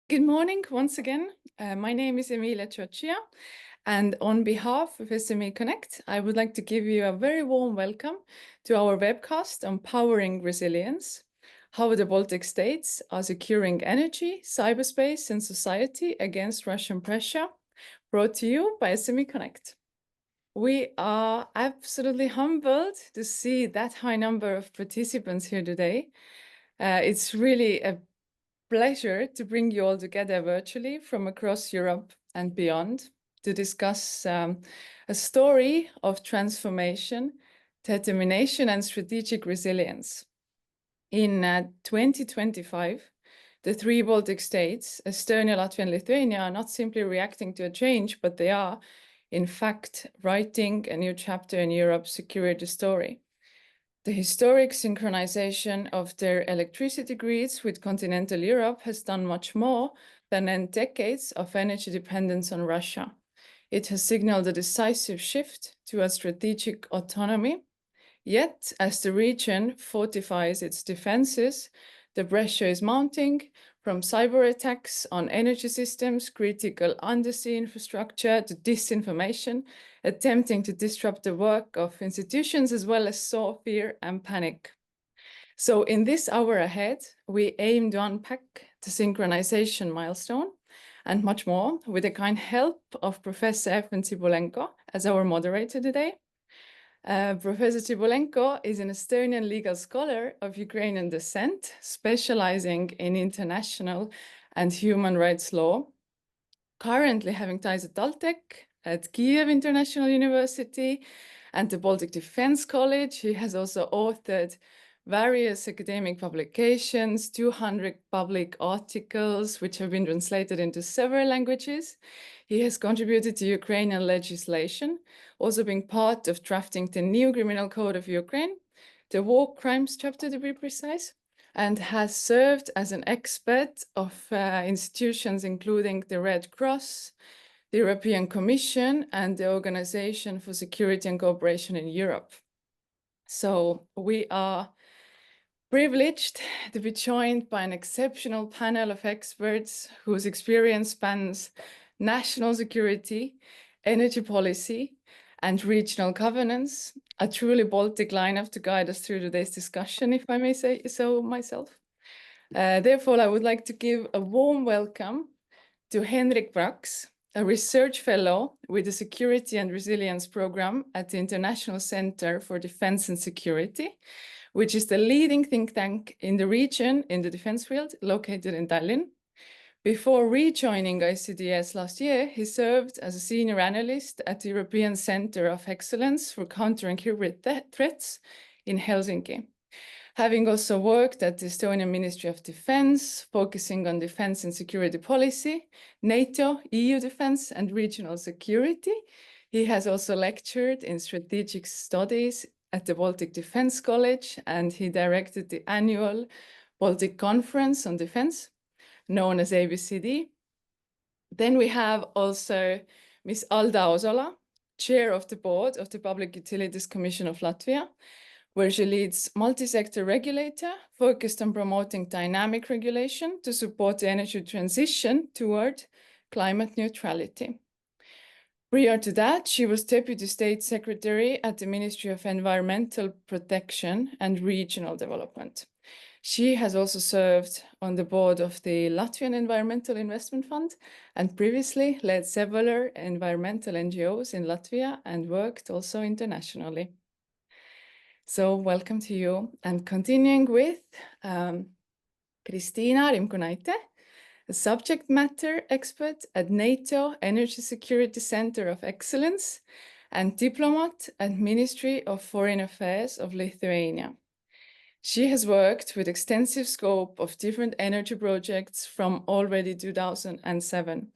Good morning once again. My name is Emilia Cioccia, and on behalf of SME Connect, I would like to give you a very warm welcome to our webcast on powering resilience, how the Baltic States are securing energy, cyberspace, and society against Russian pressure, brought to you by SME Connect. We are absolutely humbled to see that high number of participants here today. It's really a pleasure to bring you all together virtually from across Europe and beyond to discuss a story of transformation, determination, and strategic resilience. In 2025, the three Baltic states, Estonia, Latvia, and Lithuania, are not simply reacting to a change, but they are, in fact, writing a new chapter in Europe's security story. The historic synchronization of their electricity grids with Continental Europe has done much more than end decades of energy dependence on Russia. It has signaled a decisive shift to a strategic autonomy. Yet, as the region fortifies its defenses, the pressure is mounting from cyber attacks on energy systems, critical undersea infrastructure, to disinformation, attempting to disrupt the work of institutions, as well as sow fear and panic. So in this hour ahead, we aim to unpack the synchronization milestone and much more with the kind help of Professor Efim Tsibulenko as our moderator today. Professor Tsibulenko is an Estonian legal scholar of Ukrainian descent, specializing in international and human rights law, currently having ties at Caltech, at Kiev International University, and the Baltic Defense College. He has also authored various academic publications, 200 public articles, which have been translated into several languages. He has contributed to Ukrainian legislation, also being part of drafting the new criminal code of Ukraine, the war crimes chapter to be precise, and has served as an expert of institutions including the Red Cross, the European Commission, and the Organization for Security and Cooperation in Europe. So we are privileged to be joined by an exceptional panel of experts whose experience spans national security, energy policy, and regional governance, a truly Baltic lineup to guide us through today's discussion, if I may say so myself. Therefore, I would like to give a warm welcome to Henrik Brax, a research fellow with the Security and Resilience Program at the International Center for Defense and Security, which is the leading think tank in the region in the defense field, located in Tallinn. Before rejoining ICDS last year, he served as a senior analyst at the European Center of Excellence for Countering Hybrid Threats in Helsinki. Having also worked at the Estonian Ministry of Defense, focusing on defense and security policy, NATO, EU defense, and regional security, he has also lectured in strategic studies at the Baltic Defense College, and he directed the annual Baltic Conference on Defense, known as ABCD. Then we have also Ms. Alda Ozola, chair of the board of the Public Utilities Commission of Latvia, where she leads multi-sector regulator focused on promoting dynamic regulation to support the energy transition toward climate neutrality. Prior to that, she was Deputy State Secretary at the Ministry of Environmental Protection and Regional Development. She has also served on the board of the Latvian Environmental Investment Fund and previously led several environmental NGOs in Latvia and worked also internationally. So welcome to you. And continuing with Kristiina Rimkunaite, a subject matter expert at NATO Energy Security Center of Excellence and diplomat at Ministry of Foreign Affairs of Lithuania. She has worked with extensive scope of different energy projects from already 2007.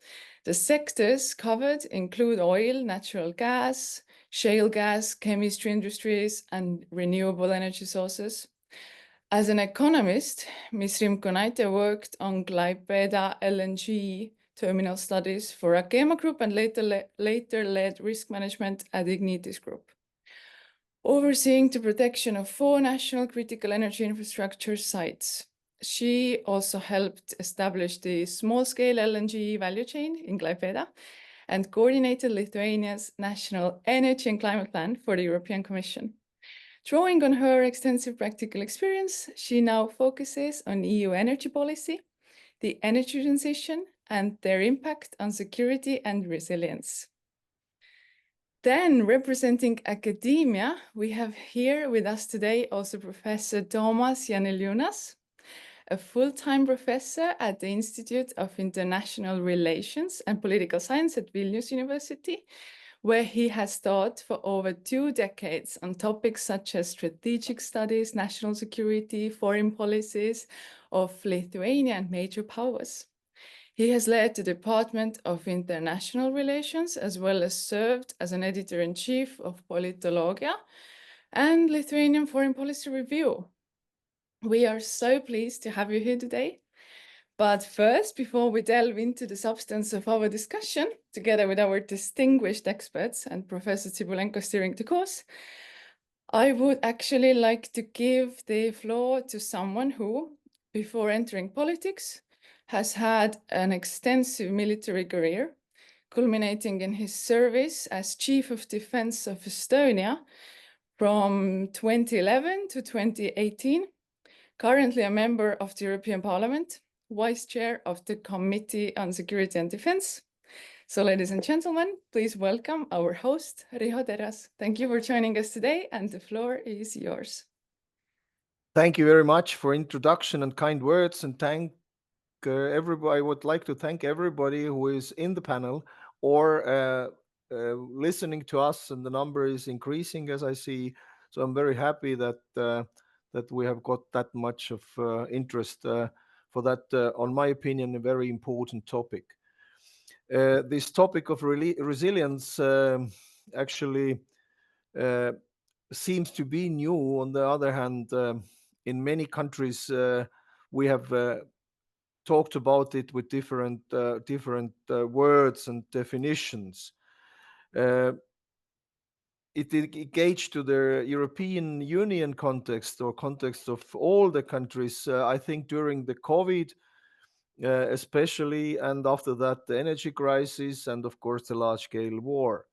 The sectors covered include oil, natural gas, shale gas, chemistry industries, and renewable energy sources. As an economist, Ms. Rimkunaite worked on Klaipeda LNG terminal studies for Akema Group and later led risk management at Ignitis Group, overseeing the protection of 4 national critical energy infrastructure sites. She also helped establish the small-scale LNG value chain in Klaipėda and coordinated Lithuania's national energy and climate plan for the European Commission. Drawing on her extensive practical experience, she now focuses on EU energy policy, the energy transition, and their impact on security and resilience. Then, representing academia, we have here with us today also Professor Toomas Janeliūnas, a full-time professor at the Institute of International Relations and Political Science at Vilnius University, where he has taught for over 2 decades on topics such as strategic studies, national security, foreign policies of Lithuania and major powers. He has led the Department of International Relations, as well as served as an editor-in-chief of Politologia and Lithuanian Foreign Policy Review. We are so pleased to have you here today. But first, before we delve into the substance of our discussion, together with our distinguished experts and Professor Tsibulenko steering the course, I would actually like to give the floor to someone who, before entering politics, has had an extensive military career, culminating in his service as Chief of Defense of Estonia from 2011 to 2018, currently a member of the European Parliament, Vice Chair of the Committee on Security and Defense. So, ladies and gentlemen, please welcome our host, Riho Teras. Thank you for joining us today, and the floor is yours. Thank you very much for introduction and kind words, and thank everybody. I would like to thank everybody who is in the panel or listening to us, and the number is increasing as I see. So I'm very happy that that we have got that much of interest for that, on my opinion, a very important topic. This topic of resilience actually seems to be new. On the other hand, in many countries, we have talked about it with different words and definitions. It engaged to the European Union context or context of all the countries. I think during the COVID, especially, and after that the energy crisis, and of course the large-scale war.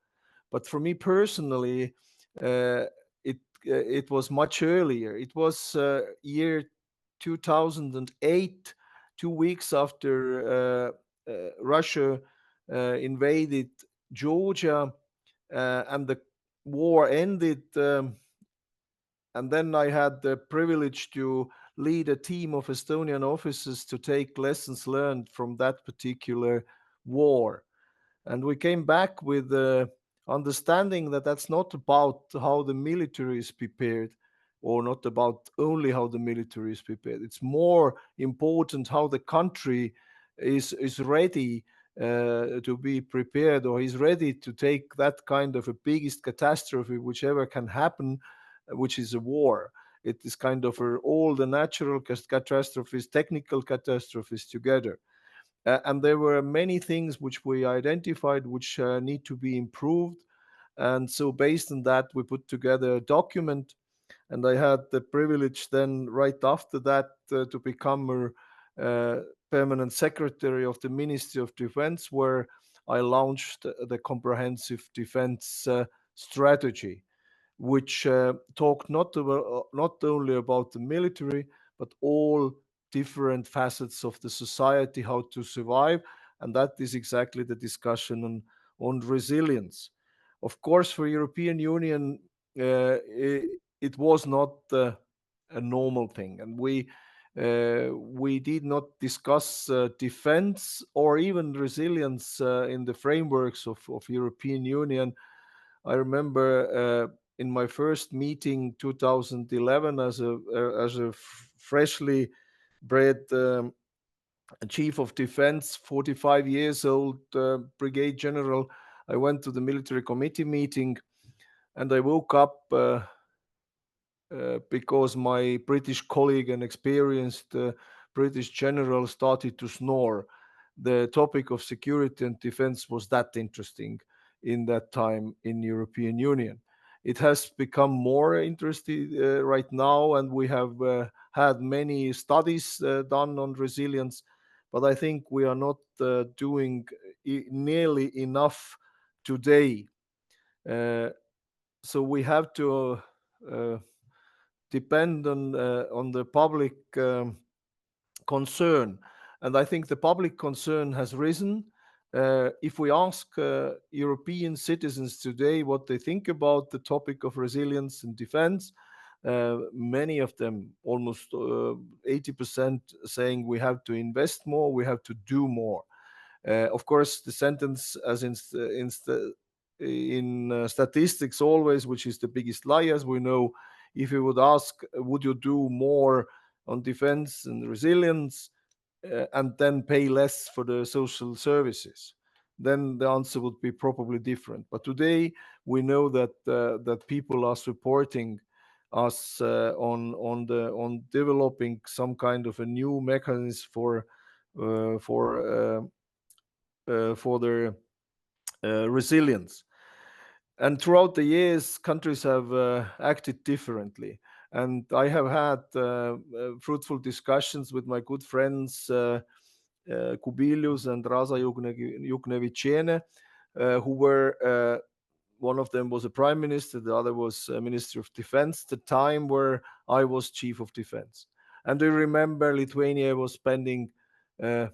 But for me personally, it was much earlier. It was year 2008, 2 weeks after Russia invaded Georgia, and the war ended. And then I had the privilege to lead a team of Estonian officers to take lessons learned from that particular war. And we came back with the understanding that that's not about how the military is prepared, or not about only how the military is prepared. It's more important how the country is ready to be prepared, or is ready to take that kind of a biggest catastrophe, whichever can happen, which is a war. It is kind of all the natural catastrophes, technical catastrophes together. And there were many things which we identified which need to be improved. And so based on that, we put together a document. And I had the privilege then right after that to become a permanent secretary of the Ministry of Defense, where I launched the comprehensive defense strategy, which talked not only about the military, but all different facets of the society, how to survive. And that is exactly the discussion on resilience. Of course, for European Union, it was not a normal thing. And we did not discuss defense or even resilience in the frameworks of European Union. I remember in my first meeting 2011 as a freshly bred chief of defense, 45 years old brigade general, I went to the military committee meeting, and I woke up because my British colleague and experienced British general started to snore. The topic of security and defense was that interesting in that time in European Union. It has become more interesting right now, and we have had many studies done on resilience. But I think we are not doing nearly enough today. Uh, so we have to uh, depend on the public concern, and I think the public concern has risen. If we ask European citizens today what they think about the topic of resilience and defense, many of them, almost 80%, saying we have to invest more, we have to do more. Of course, the sentence, as in statistics always, which is the biggest lie, as we know, if you would ask, would you do more on defense and resilience and then pay less for the social services? Then the answer would be probably different. But today we know that that people are supporting us on developing some kind of a new mechanism uh, for uh, for their resilience. And throughout the years, countries have acted differently. And I have had fruitful discussions with my good friends Kubilius and Raza Jukneviciene, who were one of them was a prime minister, the other was a minister of defense, the time where I was chief of defense. And I remember Lithuania was spending uh,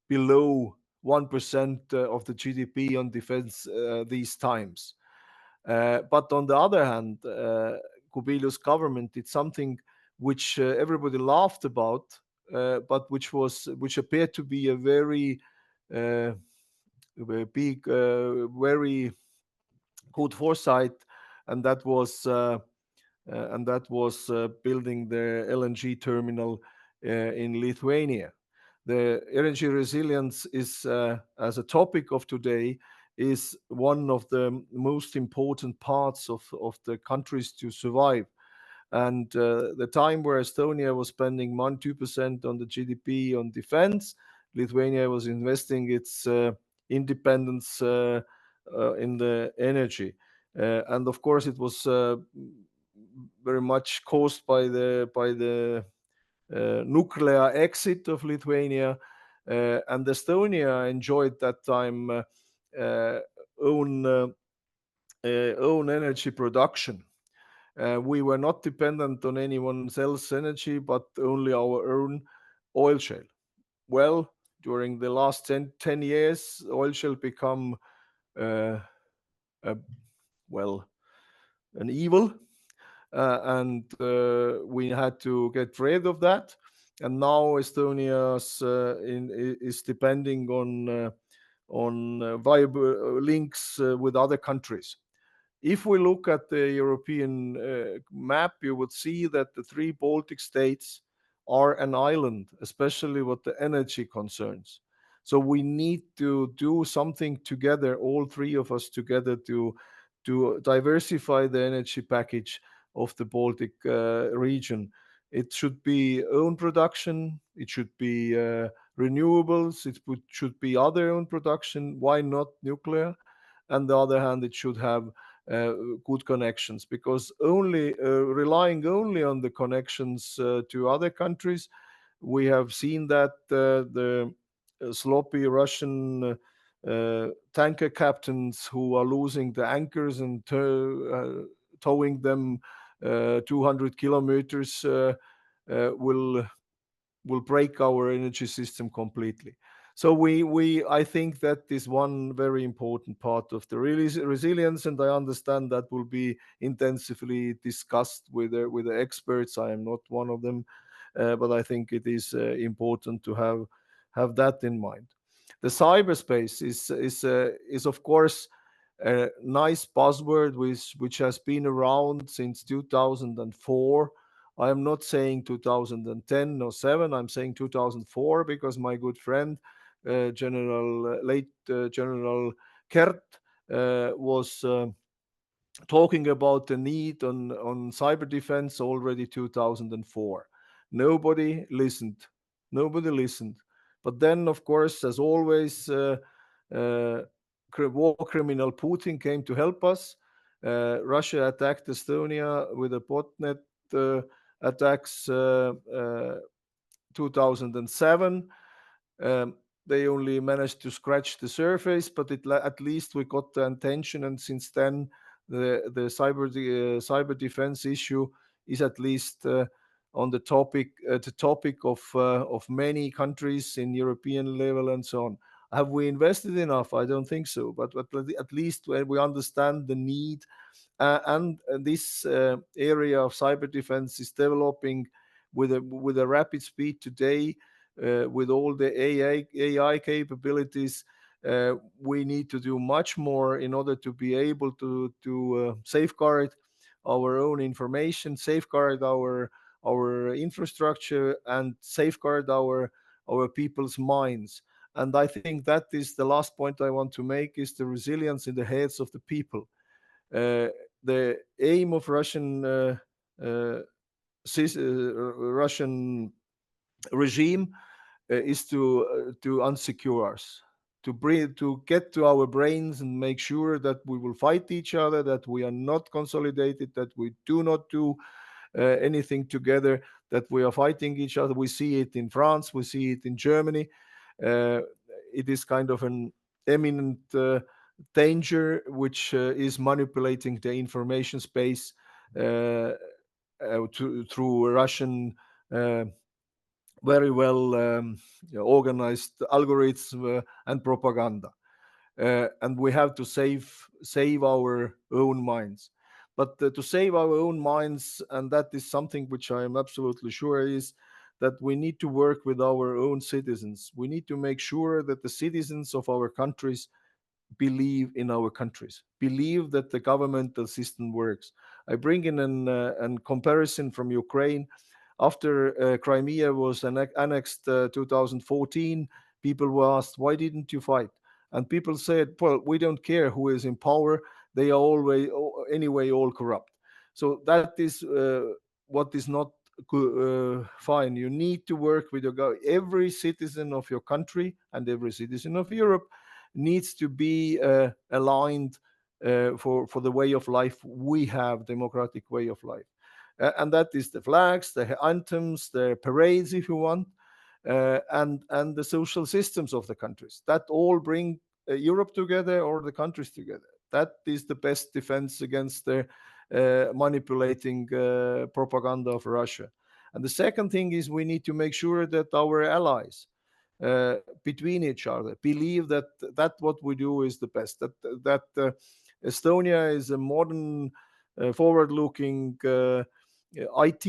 below 1% of the GDP on defense these times. But on the other hand, Kubilius government did something which everybody laughed about, but which appeared to be a uh, big, very good foresight, and that was building the LNG terminal in Lithuania. The energy resilience is, as a topic of today, is one of the most important parts of the countries to survive. And the time where Estonia was spending 2% on the GDP on defense, Lithuania was investing its independence in the energy. And of course, it was very much caused by the nuclear exit of Lithuania, and Estonia enjoyed that time uh, own own energy production. We were not dependent on anyone else's energy, but only our own oil shale. Well, during the last 10 years, oil shale become uh, a, well, an evil, and we had to get rid of that. And now Estonia's is depending on viable links with other countries. If we look at the European map, you would see that the three Baltic states are an island, especially what the energy concerns. So we need to do something together, all three of us together, to diversify the energy package of the Baltic region. It should be own production, it should be renewables, should be other own production. Why not nuclear? On the other hand, it should have uh, good connections, because only relying only on the connections to other countries, we have seen that the sloppy Russian tanker captains who are losing the anchors and towing them 200 kilometers will break our energy system completely. So I think that is one very important part of the resilience, and I understand that will be intensively discussed with the experts. I am not one of them, but I think it is important to have that in mind. The cyberspace is of course a nice buzzword which has been around since 2004. I am not saying 2010 or 7. I'm saying 2004 because my good friend, late General Kert, was talking about the need on cyber defense already 2004. Nobody listened. Nobody listened. But then, of course, as always, war criminal Putin came to help us, Russia attacked Estonia with a botnet attacks 2007. Um, they only managed to scratch the surface, but at least we got the attention, and since then cyber defense issue is at least on the topic of many countries in European level and so on. Have we invested enough? I don't think so, but at least when we understand the need, and this area of cyber defense is developing with a rapid speed today, with all the AI capabilities. We need to do much more in order to be able to safeguard our own information, safeguard our infrastructure, and safeguard our people's minds. And I think that is the last point I want to make, is the resilience in the heads of the people. Uh, the aim of uh, Russian regime is to unsecure us, to get to our brains and make sure that we will fight each other, that we are not consolidated, that we do not do anything together, that we are fighting each other. We see it in France, we see it in Germany. Uh, it is kind of an eminent danger which is manipulating the information space through Russian very well organized algorithms and propaganda. And we have to save our own minds. But to save our own minds, and that is something which I am absolutely sure, is that we need to work with our own citizens. We need to make sure that the citizens of our countries believe in our countries, believe that the governmental system works. I bring in an comparison from Ukraine. After Crimea was annexed 2014, people were asked, why didn't you fight? And people said, well, we don't care who is in power. They are always, anyway, all corrupt. So that is what is not fine. You need to work with every citizen of your country and every citizen of Europe needs to be aligned for the way of life we have, democratic way of life. And that is the flags, the anthems, the parades, if you want, and the social systems of the countries. That all bring Europe together or the countries together. That is the best defense against the manipulating propaganda of Russia. And the second thing is we need to make sure that our allies between each other believe that what we do is the best. That Estonia is a modern, forward-looking, IT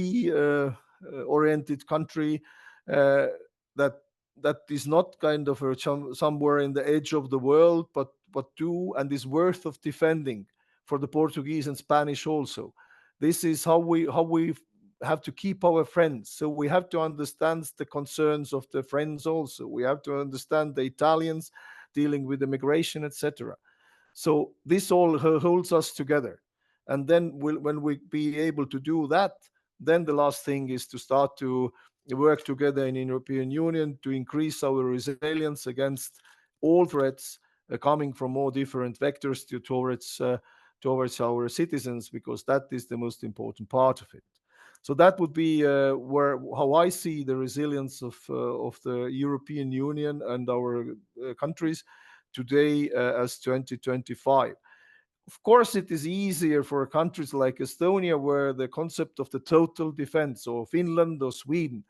oriented country that is not kind of somewhere in the edge of the world, but do and is worth of defending for the Portuguese and Spanish also. This is how we have to keep our friends. So we have to understand the concerns of the friends also. We have to understand the Italians dealing with immigration, etc. So this all holds us together. And then when we be able to do that, then the last thing is to start to work together in the European Union to increase our resilience against all threats coming from all different vectors towards our citizens, because that is the most important part of it. So that would be how I see the resilience of the European Union and our countries today as 2025. Of course, it is easier for countries like Estonia, where the concept of the total defense, or Finland or Sweden,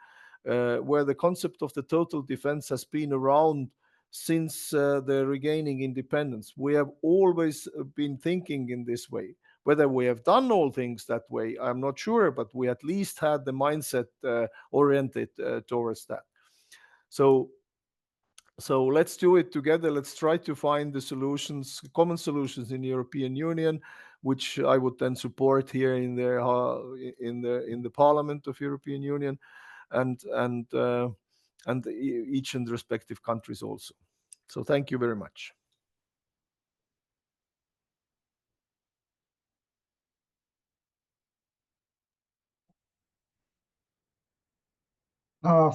where the concept of the total defense has been around since the regaining independence. We have always been thinking in this way. Whether we have done all things that way, I'm not sure, but we at least had the mindset oriented towards that. So let's do it together. Let's try to find the solutions, common solutions in the European Union, which I would then support here in the Parliament of European Union, and each and respective countries also. So thank you very much.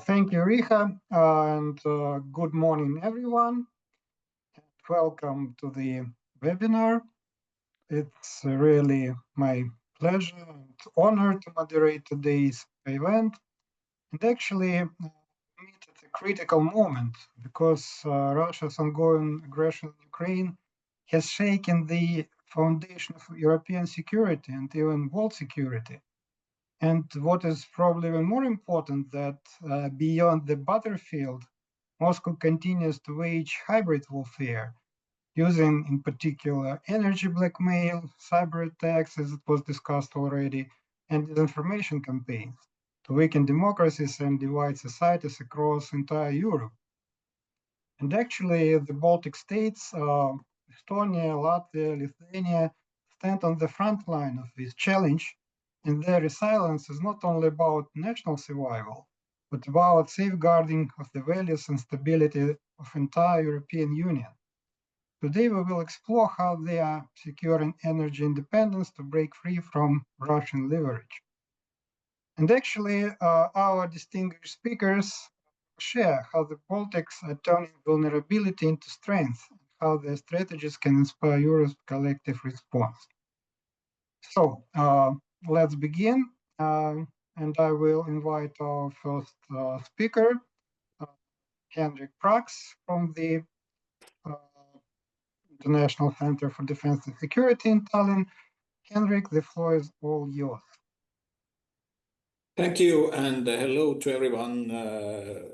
Thank you, Riha, and good morning, everyone. Welcome to the webinar. It's really my pleasure and honor to moderate today's event. And actually, meet at a critical moment because Russia's ongoing aggression in Ukraine has shaken the foundation of European security and even world security. And what is probably even more important, that beyond the battlefield, Moscow continues to wage hybrid warfare, using in particular energy blackmail, cyber attacks, as it was discussed already, and disinformation campaigns to weaken democracies and divide societies across entire Europe. And actually, the Baltic States, Estonia, Latvia, Lithuania, stand on the front line of this challenge, and their resilience is not only about national survival, but about safeguarding of the values and stability of entire European Union. Today, we will explore how they are securing energy independence to break free from Russian leverage. And actually, our distinguished speakers share how the Baltics are turning vulnerability into strength, and how their strategies can inspire Europe's collective response. So let's begin. And I will invite our first speaker, Henrik Prax from the International Center for Defense and Security in Tallinn. Henrik, the floor is all yours. Thank you, and hello to everyone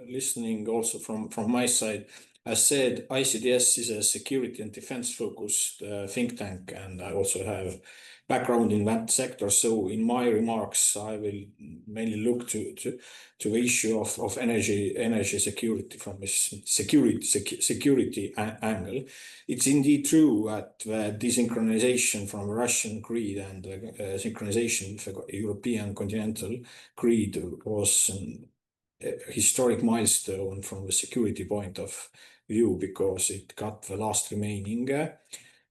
listening also from my side. As said, ICDS is a security and defense focused think tank, and I also have background in that sector. So in my remarks, I will mainly look to issue of energy security from a security angle. It's indeed true that desynchronization from Russian grid and synchronization with European continental grid was a historic milestone from the security point of view, because it got the last remaining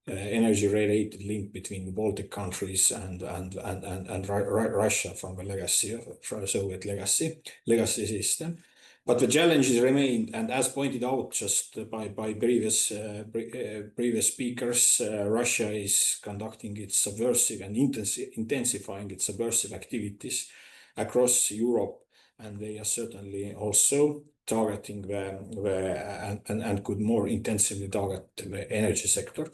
energy-related link between the Baltic countries and Russia from the legacy, from the Soviet legacy system. But the challenges remained, and as pointed out just by previous speakers, Russia is conducting its subversive and intensifying its subversive activities across Europe, and they are certainly also targeting and could more intensively target the energy sector.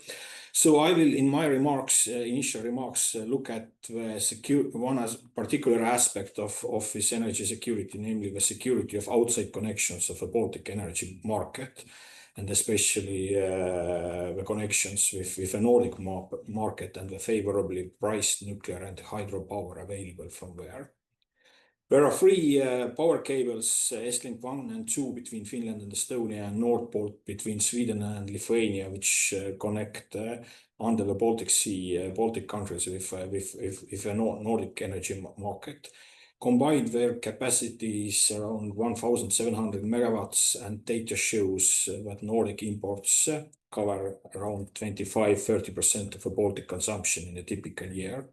So I will, in my remarks, initial remarks, look at one particular aspect of this energy security, namely the security of outside connections of the Baltic energy market, and especially the connections with the Nordic market and the favorably priced nuclear and hydropower available from there. There are three power cables, Estlink 1 and 2 between Finland and Estonia, and Nordpolt between Sweden and Lithuania, which connect under the Baltic Sea, Baltic countries with a Nordic energy market. Combined, their capacity is around 1,700 megawatts, and data shows that Nordic imports cover around 25-30% of the Baltic consumption in a typical year.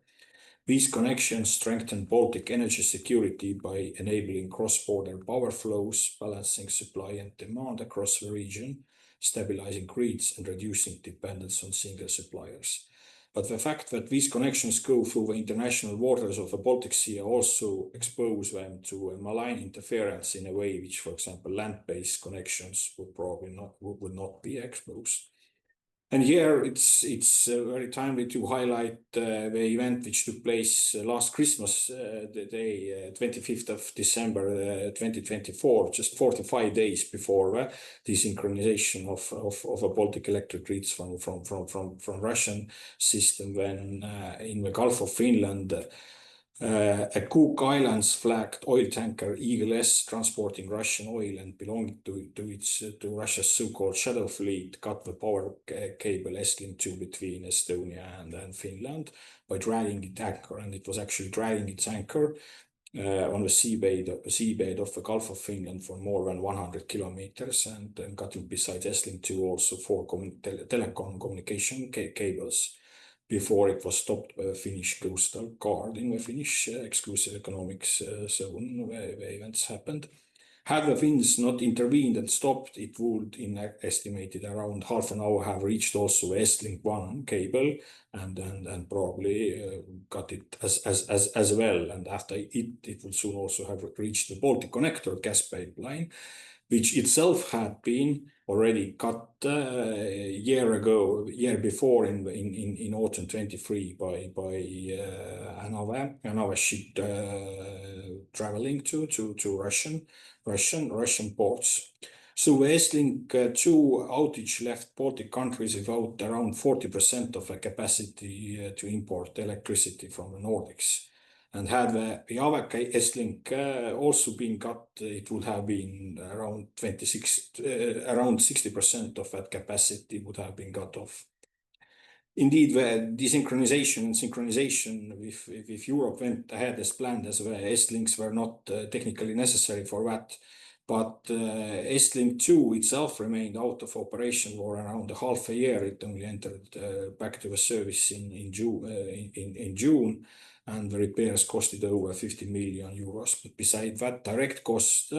These connections strengthen Baltic energy security by enabling cross-border power flows, balancing supply and demand across the region, stabilizing grids, and reducing dependence on single suppliers. But the fact that these connections go through the international waters of the Baltic Sea also expose them to a malign interference in a way which, for example, land-based connections would not be exposed. And here it's very timely to highlight the event which took place last Christmas day, 25th of December 2024, just 45 days before the synchronization of a Baltic electric grids from Russian system, when in the Gulf of Finland, a Cook Islands flagged oil tanker Eagle S transporting Russian oil and belonging to Russia's so-called shadow fleet cut the power cable Estlink 2 between Estonia and Finland by dragging its anchor, and it was actually dragging its anchor on the seabed of the Gulf of Finland for more than 100 kilometers, and cutting besides Estlink 2 also 4 telecom communication cables before it was stopped by the Finnish Coastal Guard in the Finnish exclusive economic zone where the events happened. Had the Finns not intervened and stopped, it would, in estimated around half an hour, have reached also Estlink 1 cable and probably got it as well. And after it would soon also have reached the Baltic Connector gas pipeline, which itself had been already cut a year before in autumn 23 by another ship traveling to Russian ports. So the Estlink 2 outage left Baltic countries without around 40% of the capacity to import electricity from the Nordics. And had the other Estlink also been cut, it would have been around 60% of that capacity would have been cut off. Indeed, the desynchronization and synchronization with Europe went ahead as planned, as the Estlinks were not technically necessary for that. But Estlink 2 itself remained out of operation for around a half a year. It only entered back to the service in June, and the repairs costed over 50 million euros. But beside that direct cost,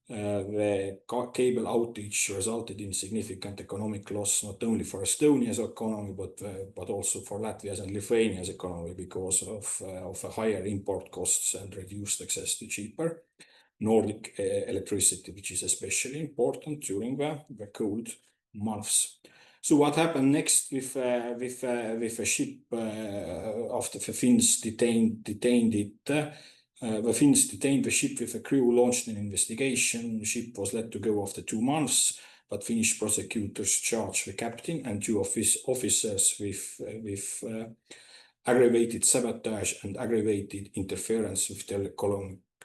the cable outage resulted in significant economic loss, not only for Estonia's economy, but also for Latvia's and Lithuania's economy because of higher import costs and reduced access to cheaper Nordic electricity, which is especially important during the cold months. So what happened next with a ship after the Finns detained it? The Finns detained the ship with a crew, launched an investigation. The ship was let to go after 2 months, but Finnish prosecutors charged the captain and 2 officers with aggravated sabotage and aggravated interference with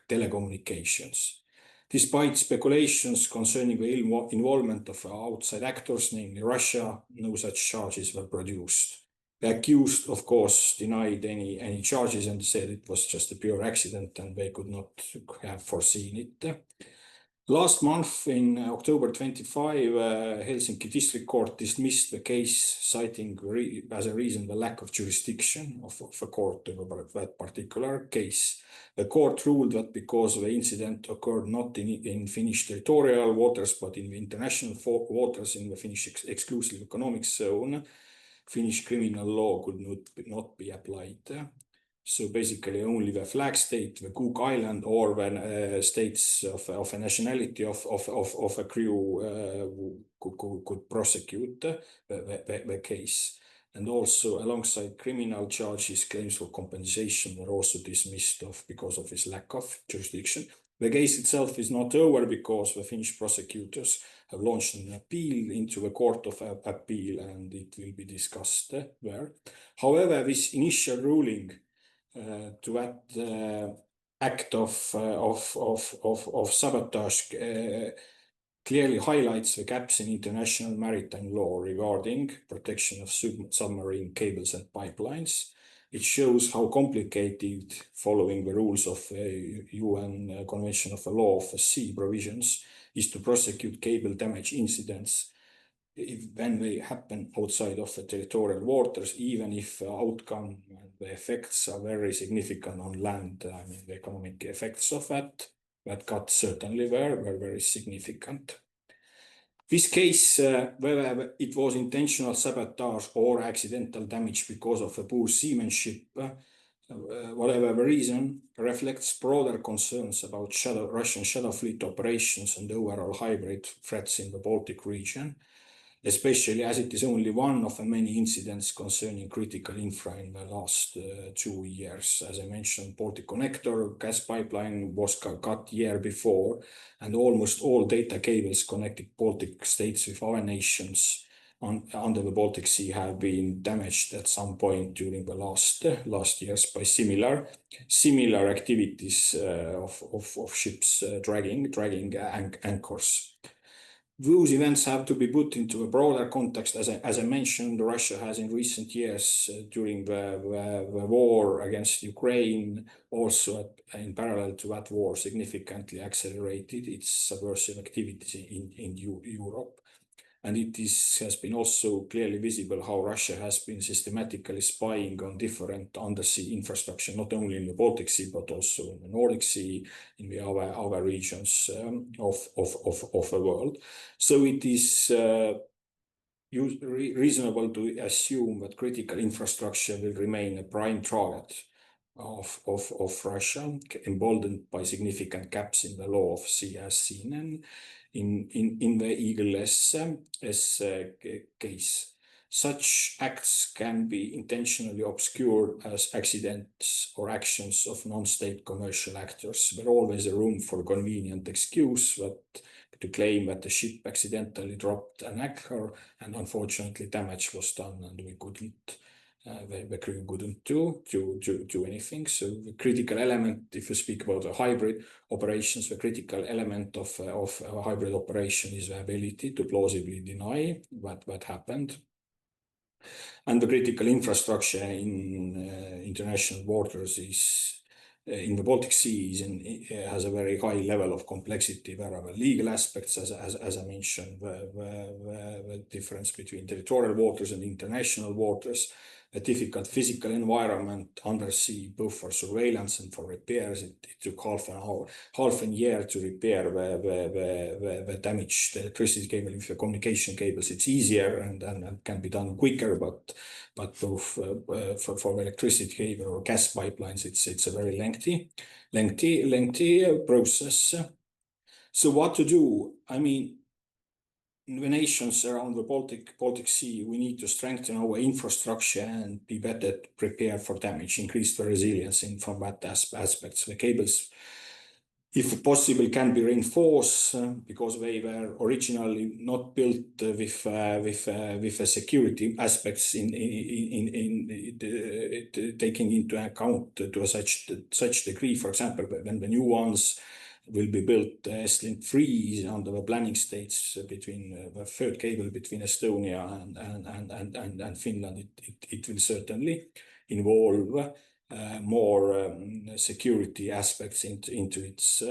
telecommunications. Despite speculations concerning the involvement of outside actors, namely Russia, no such charges were produced. The accused, of course, denied any charges and said it was just a pure accident and they could not have foreseen it. Last month, in October 25, Helsinki District Court dismissed the case, citing as a reason the lack of jurisdiction of a court over that particular case. The court ruled that because the incident occurred not in Finnish territorial waters, but in the international waters in the Finnish exclusive economic zone, Finnish criminal law could not be applied. So basically only the flag state, the Cook Island, or the states of a nationality of a crew could prosecute the case. And also alongside criminal charges, claims for compensation were also dismissed because of this lack of jurisdiction. The case itself is not over because the Finnish prosecutors have launched an appeal into the Court of Appeal, and it will be discussed there. However, this initial ruling to that act of sabotage clearly highlights the gaps in international maritime law regarding protection of submarine cables and pipelines. It shows how complicated, following the rules of UN Convention of the Law of the Sea provisions, is to prosecute cable damage incidents when they happen outside of the territorial waters, even if the outcome and the effects are very significant on land. I mean, the economic effects of that cut certainly were very significant. This case, whether it was intentional sabotage or accidental damage because of a poor seamanship, whatever the reason, reflects broader concerns about Russian shadow fleet operations and overall hybrid threats in the Baltic region, especially as it is only one of the many incidents concerning critical infra in the last 2 years. As I mentioned, Baltic Connector gas pipeline was cut year before, and almost all data cables connecting Baltic States with other nations under the Baltic Sea have been damaged at some point during the last years by similar activities of ships dragging anchors. Those events have to be put into a broader context. As I mentioned, Russia has in recent years, during the war against Ukraine, also in parallel to that war, significantly accelerated its subversive activity in Europe. And it has been also clearly visible how Russia has been systematically spying on different undersea infrastructure, not only in the Baltic Sea, but also in the Nordic Sea, in the other regions of the world. So it is reasonable to assume that critical infrastructure will remain a prime target of Russia, emboldened by significant gaps in the law of sea, as seen in the Eagle-S case. Such acts can be intentionally obscured as accidents or actions of non-state commercial actors, but always a room for convenient excuse to claim that the ship accidentally dropped an anchor and unfortunately damage was done and we couldn't. The crew couldn't do anything. So the critical element, if you speak about the hybrid operations, the critical element of a hybrid operation is the ability to plausibly deny what happened. And the critical infrastructure in international waters is in the Baltic Sea has a very high level of complexity. There are legal aspects, as I mentioned, the difference between territorial waters and international waters, a difficult physical environment, undersea, both for surveillance and for repairs. It took half a year to repair the damaged electricity cable. If the communication cables, it's easier and can be done quicker, but both for electricity cable or gas pipelines, it's a very lengthy process. So what to do? I mean, the nations around the Baltic Sea, we need to strengthen our infrastructure and be better prepared for damage, increase the resilience from that aspects. The cables, if possible, can be reinforced because they were originally not built with security aspects taking into account to such degree. For example, when the new ones will be built, EstLink 3 is under the planning stage between the third cable between Estonia and Finland. It will certainly involve more security aspects into its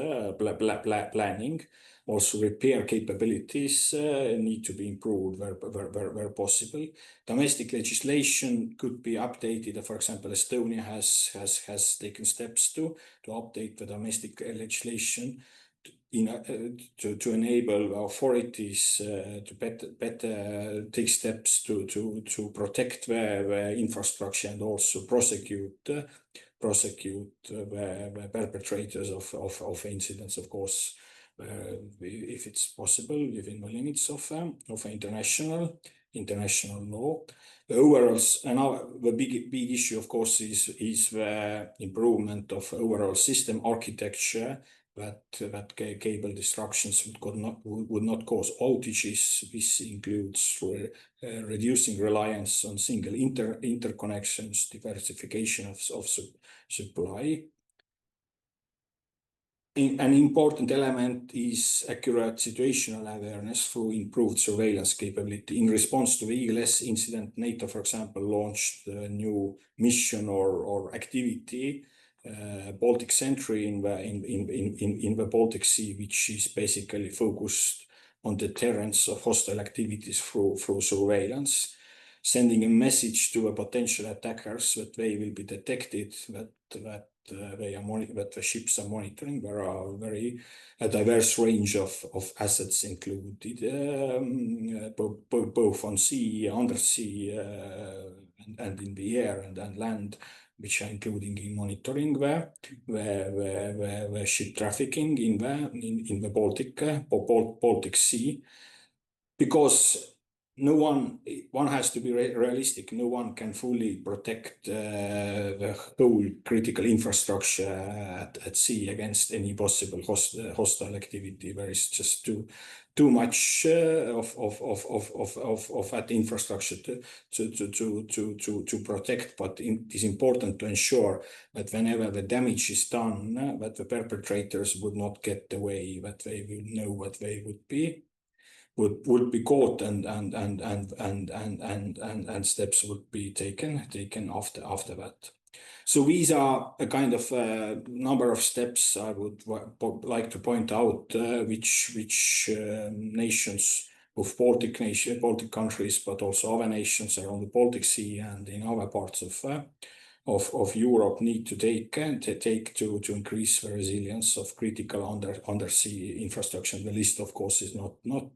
planning. Also, repair capabilities need to be improved where possible. Domestic legislation could be updated. For example, Estonia has taken steps to update the domestic legislation to enable authorities to better take steps to protect the infrastructure and also prosecute the perpetrators of incidents, of course, if it's possible within the limits of international law. The overall, the big issue, of course, is the improvement of overall system architecture. That cable disruptions would not cause outages. This includes reducing reliance on single interconnections, diversification of supply. An important element is accurate situational awareness through improved surveillance capability. In response to the Eagle-S incident, NATO, for example, launched a new mission or activity, Baltic Sentry in the Baltic Sea, which is basically focused on deterrence of hostile activities through surveillance, sending a message to the potential attackers that they will be detected, that the ships are monitoring. There are a diverse range of assets included, both on sea, undersea, and in the air and land, which are including in monitoring the ship trafficking in the Baltic Sea, because one has to be realistic. No one can fully protect the whole critical infrastructure at sea against any possible hostile activity. There is just too much of that infrastructure to protect. But it is important to ensure that whenever the damage is done, that the perpetrators would not get away, that they will know what they would be caught and steps would be taken after that. So these are a kind of number of steps I would like to point out, which nations of Baltic countries, but also other nations around the Baltic Sea and in other parts of Europe need to take to increase the resilience of critical undersea infrastructure. The list, of course, is not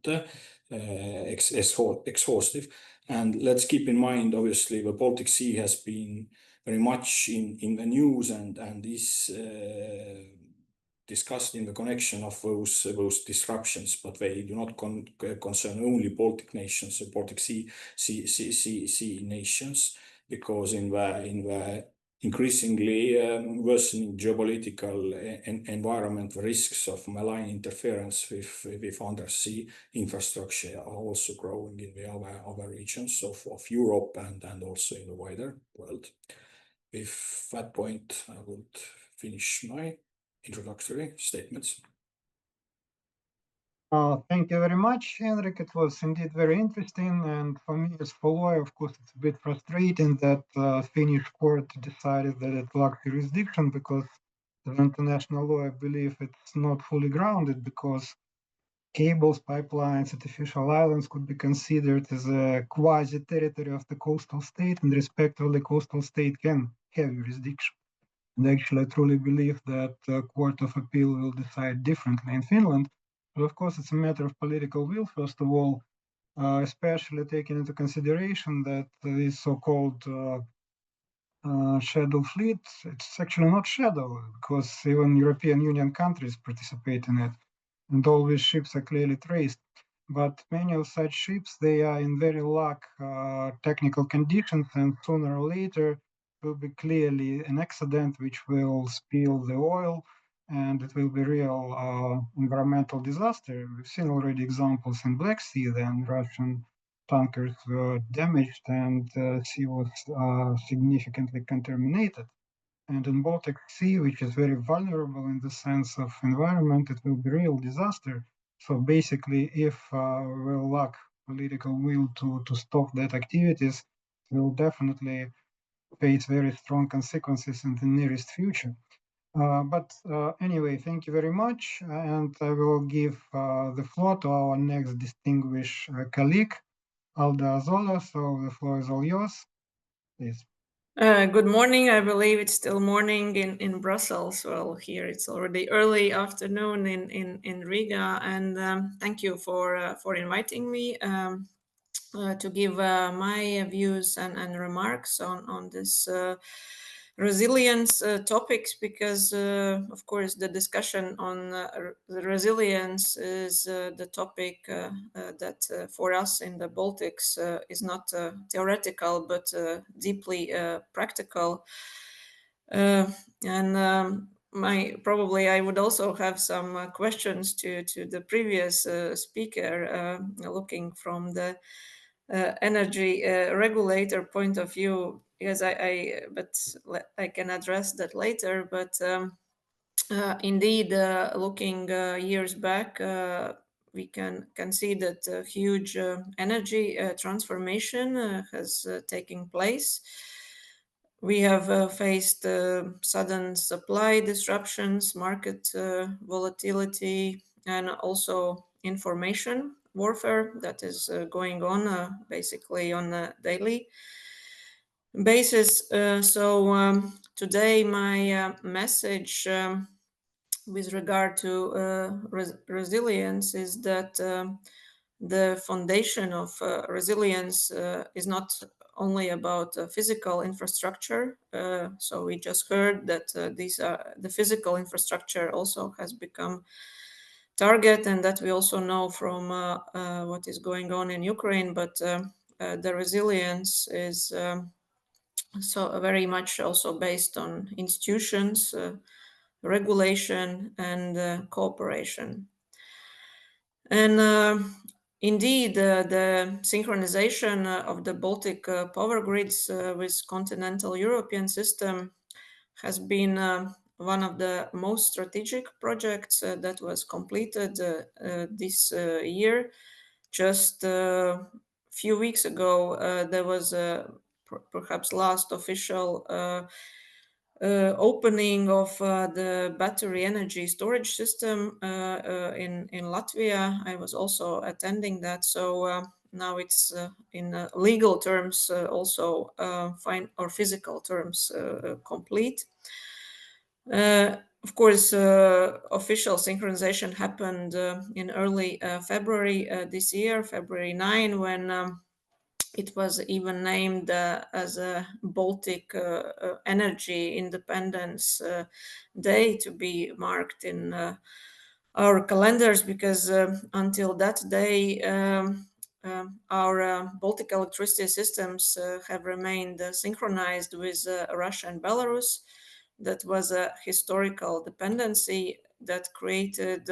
exhaustive. And let's keep in mind, obviously, the Baltic Sea has been very much in the news and is discussed in the connection of those disruptions, but they do not concern only Baltic nations or Baltic Sea nations, because in the increasingly worsening geopolitical environment, the risks of malign interference with undersea infrastructure are also growing in the other regions of Europe and also in the wider world. With that point, I would finish my introductory statements. Thank you very much, Henrik. It was indeed very interesting. And for me as follower, of course, it's a bit frustrating that Finnish court decided that it lacked jurisdiction, because the international law, I believe, it's not fully grounded, because cables, pipelines, artificial islands could be considered as a quasi-territory of the coastal state, and respectively, coastal state can have jurisdiction. And actually, I truly believe that the Court of Appeal will decide differently in Finland. But of course, it's a matter of political will, first of all, especially taking into consideration that this so-called shadow fleet, it's actually not shadow, because even European Union countries participate in it, and all these ships are clearly traced. But many of such ships, they are in very lack technical conditions, and sooner or later will be clearly an accident which will spill the oil, and it will be real environmental disaster. We've seen already examples in Black Sea, then Russian tankers were damaged and sea was significantly contaminated. And in Baltic Sea, which is very vulnerable in the sense of environment, it will be real disaster. So basically, if we'll lack political will to stop that activities, we'll definitely face very strong consequences in the nearest future. But anyway, thank you very much. And I will give the floor to our next distinguished colleague, Alda Azola. So the floor is all yours. Please. Good morning. I believe it's still morning in Brussels. Well, here it's already early afternoon in Riga. And thank you for inviting me to give my views and remarks on this resilience topics, because of course the discussion on the resilience is the topic that for us in the Baltics is not theoretical but deeply practical. And I would also have some questions to the previous speaker, looking from the energy regulator point of view, because I can address that later. But indeed, looking years back, we can see that a huge energy transformation has taken place. We have faced sudden supply disruptions, market volatility, and also information warfare that is going on basically on a daily basis. So today my message with regard to resilience is that the foundation of resilience is not only about physical infrastructure. So we just heard that the physical infrastructure also has become target, and that we also know from what is going on in Ukraine. But the resilience is so very much also based on institutions, regulation, and cooperation. And indeed, the synchronization of the Baltic power grids with continental European system has been one of the most strategic projects that was completed this year. Just a few weeks ago, there was perhaps last official opening of the battery energy storage system in Latvia. I was also attending that. So now it's in legal terms also fine, or physical terms complete. Of course, official synchronization happened in early February this year, February 9, when it was even named as a Baltic Energy Independence Day to be marked in our calendars, because until that day, our Baltic electricity systems have remained synchronized with Russia and Belarus. That was a historical dependency that created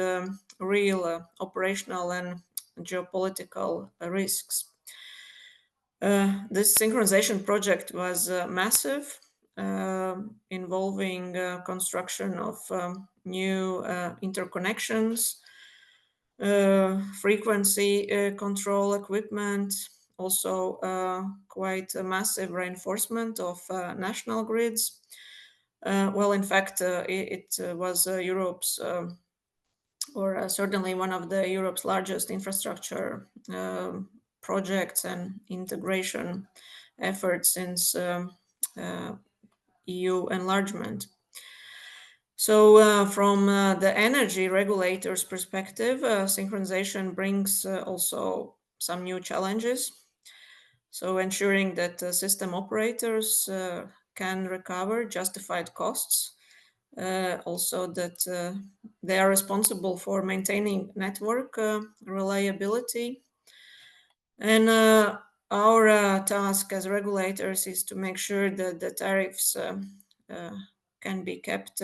real operational and geopolitical risks. This synchronization project was massive, involving construction of new interconnections, frequency control equipment, also quite a massive reinforcement of national grids. Well, in fact, it was Europe's, or certainly one of the Europe's largest infrastructure projects and integration efforts since EU enlargement. So from the energy regulator's perspective, synchronization brings also some new challenges. So ensuring that system operators can recover justified costs, also that they are responsible for maintaining network reliability. And our task as regulators is to make sure that the tariffs can be kept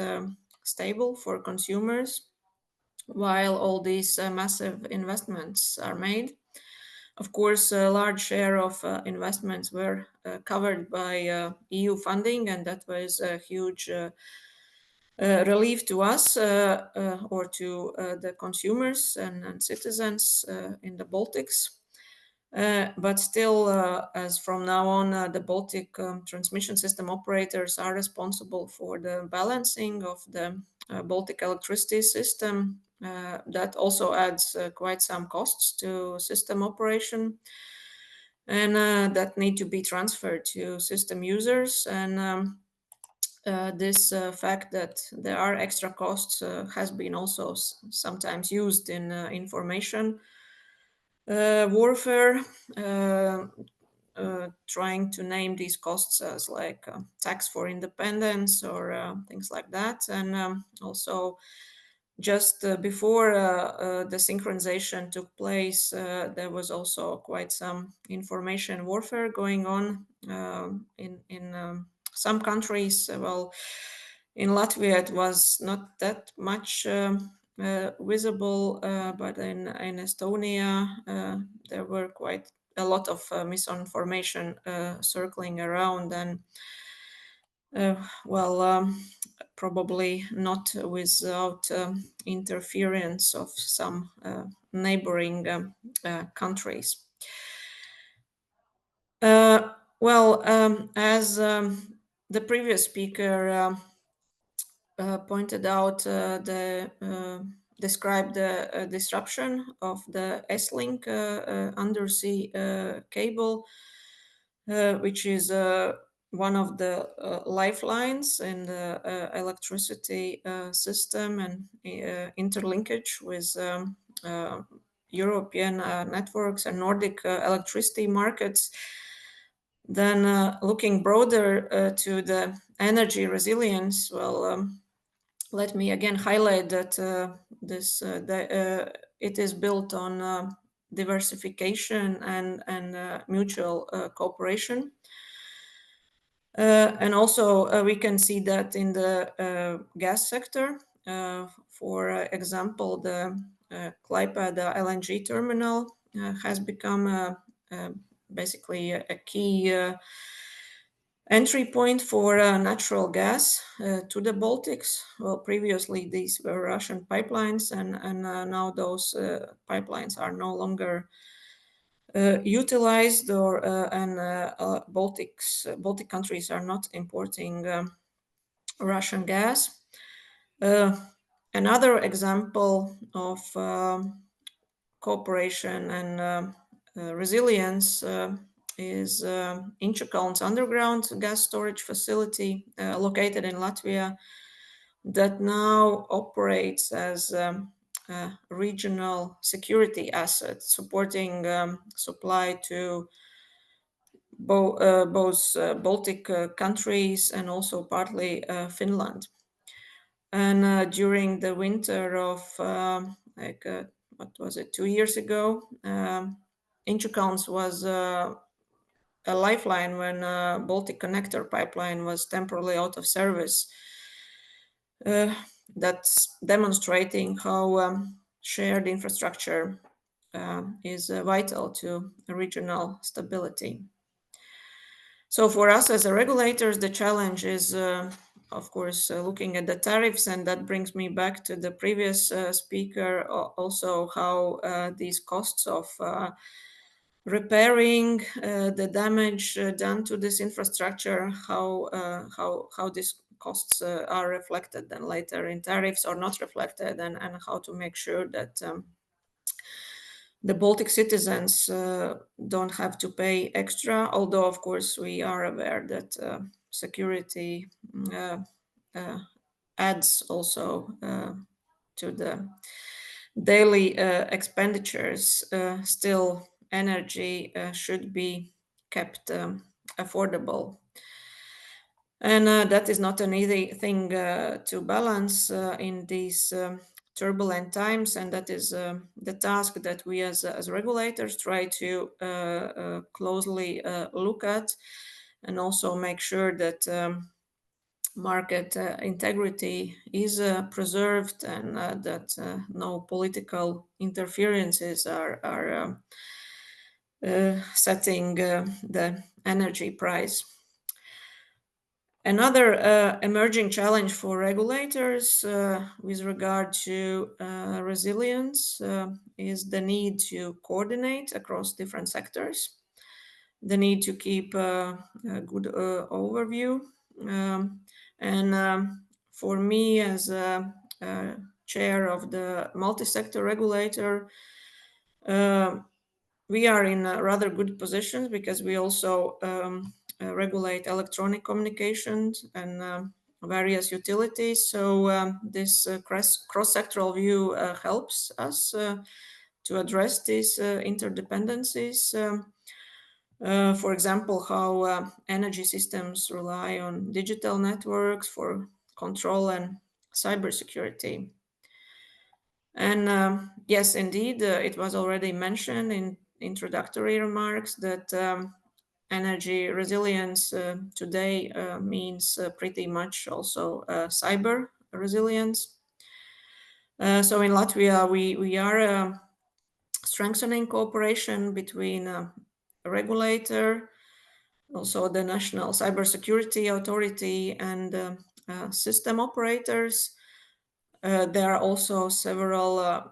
stable for consumers while all these massive investments are made. Of course, a large share of investments were covered by EU funding, and that was a huge relief to us or to the consumers and citizens in the Baltics. But still, as from now on, the Baltic transmission system operators are responsible for the balancing of the Baltic electricity system. That also adds quite some costs to system operation, and that need to be transferred to system users. And this fact that there are extra costs has been also sometimes used in information warfare, trying to name these costs as like tax for independence or things like that. And also just before the synchronization took place, there was also quite some information warfare going on in some countries. Well, in Latvia, it was not that much visible, but in Estonia, there were quite a lot of misinformation circling around, and probably not without interference of some neighboring countries. As the previous speaker pointed out, described the disruption of the S-Link undersea cable, which is one of the lifelines in the electricity system and interlinkage with European networks and Nordic electricity markets. Then looking broader to the energy resilience, let me again highlight that it is built on diversification and mutual cooperation. And also we can see that in the gas sector. For example, the Klaipėda LNG terminal has become basically a key entry point for natural gas to the Baltics. Well, previously these were Russian pipelines, and now those pipelines are no longer utilized, and Baltic countries are not importing Russian gas. Another example of cooperation and resilience is Inčukalns underground gas storage facility located in Latvia that now operates as a regional security asset, supporting supply to both Baltic countries and also partly Finland. And during the winter of what was it, 2 years ago, Inčukalns was a lifeline when Baltic Connector pipeline was temporarily out of service. That's demonstrating how shared infrastructure is vital to regional stability. So for us as regulators, the challenge is, of course, looking at the tariffs, and that brings me back to the previous speaker, also how these costs of repairing the damage done to this infrastructure, how these costs are reflected then later in tariffs or not reflected, and how to make sure that the Baltic citizens don't have to pay extra, although of course we are aware that security adds also to the daily expenditures. Still, energy should be kept affordable. And that is not an easy thing to balance in these turbulent times, and that is the task that we as regulators try to closely look at, and also make sure that market integrity is preserved, and that no political interferences are setting the energy price. Another emerging challenge for regulators with regard to resilience is the need to coordinate across different sectors, the need to keep a good overview. And for me, as a chair of the multi-sector regulator, we are in rather good positions because we also regulate electronic communications and various utilities. So this cross-sectoral view helps us to address these interdependencies. For example, how energy systems rely on digital networks for control and cybersecurity. And yes, indeed, it was already mentioned in introductory remarks that energy resilience today means pretty much also cyber resilience. So in Latvia, we are strengthening cooperation between a regulator, also the National Cybersecurity Authority, and system operators. There are also several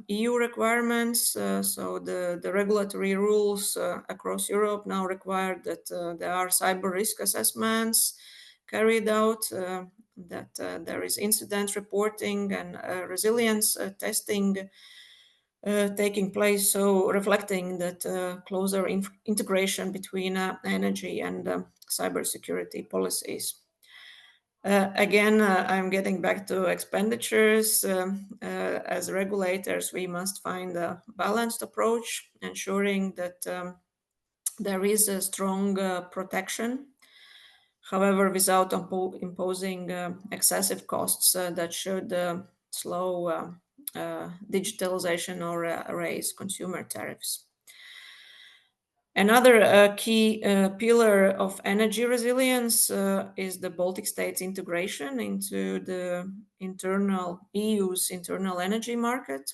EU requirements. So the regulatory rules across Europe now require that there are cyber risk assessments carried out, that there is incident reporting and resilience testing taking place. So reflecting that closer integration between energy and cybersecurity policies. Again, I'm getting back to expenditures. As regulators, we must find a balanced approach, ensuring that there is a strong protection, however, without imposing excessive costs that should slow digitalization or raise consumer tariffs. Another key pillar of energy resilience is the Baltic States integration into the EU's internal energy market,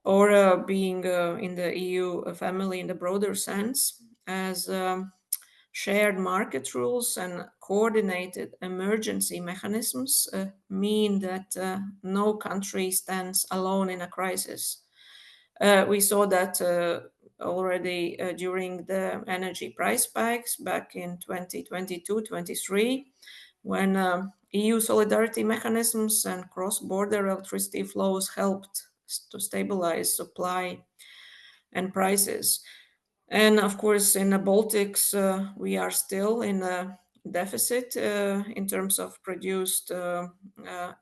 or being in the EU family in the broader sense, as shared market rules and coordinated emergency mechanisms mean that no country stands alone in a crisis. We saw that already during the energy price spikes back in 2022-23, when EU solidarity mechanisms and cross-border electricity flows helped to stabilize supply and prices. And of course, in the Baltics, we are still in a deficit in terms of produced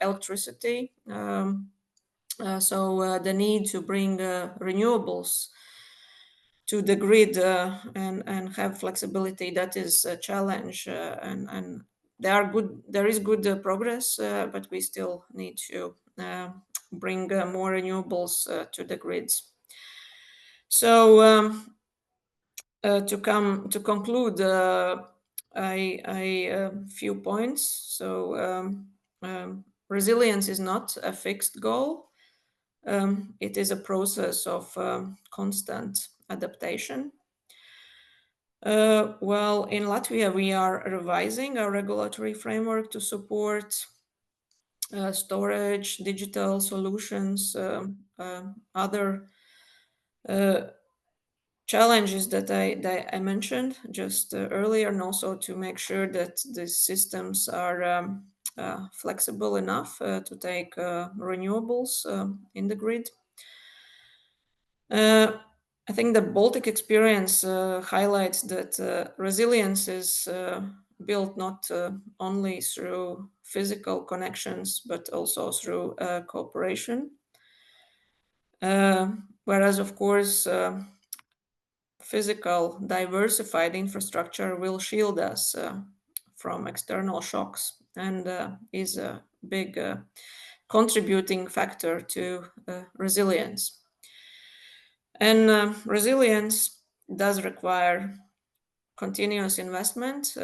electricity. So the need to bring renewables to the grid and have flexibility, that is a challenge. And there is good progress, but we still need to bring more renewables to the grids. So to conclude, a few points. So resilience is not a fixed goal. It is a process of constant adaptation. Well, in Latvia, we are revising our regulatory framework to support storage, digital solutions, other challenges that I mentioned just earlier, and also to make sure that the systems are flexible enough to take renewables in the grid. I think the Baltic experience highlights that resilience is built not only through physical connections, but also through cooperation. Whereas, of course, physical diversified infrastructure will shield us from external shocks and is a big contributing factor to resilience. And resilience does require continuous investment,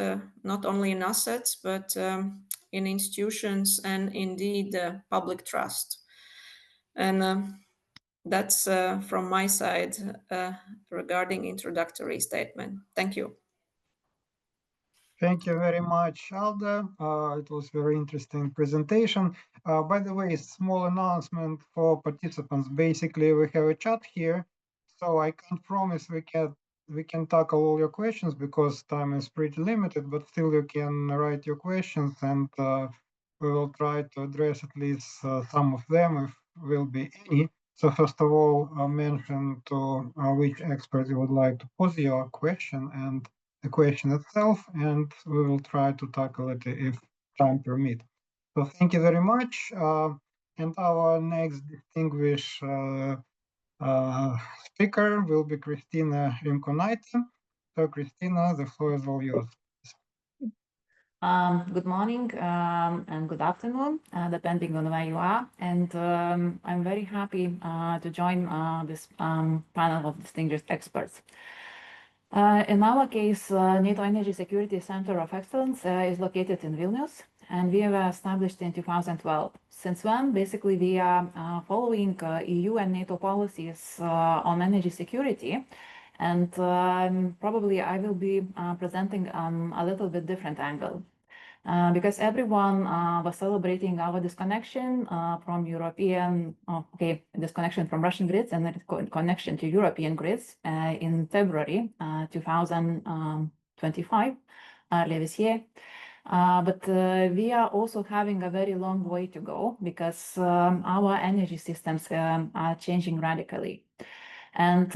not only in assets, but in institutions and indeed public trust. And that's from my side regarding introductory statement. Thank you. Thank you very much, Alda. It was very interesting presentation. By the way, small announcement for participants. Basically, we have a chat here, so I can't promise we can tackle all your questions because time is pretty limited, but still you can write your questions and we will try to address at least some of them if will be any. So first of all, mention to which expert you would like to pose your question and the question itself, and we will try to tackle it if time permit. So thank you very much. And our next distinguished speaker will be Kristina Rimkonaitė. So Kristina, the floor is all yours. Good morning and good afternoon, depending on where you are. And I'm very happy to join this panel of distinguished experts. In our case, NATO Energy Security Center of Excellence is located in Vilnius, and we were established in 2012. Since then, basically, we are following EU and NATO policies on energy security, and probably I will be presenting a little bit different angle. Because everyone was celebrating our disconnection from European, disconnection from Russian grids and connection to European grids in February 2025, earlier this year. But we are also having a very long way to go because our energy systems are changing radically. And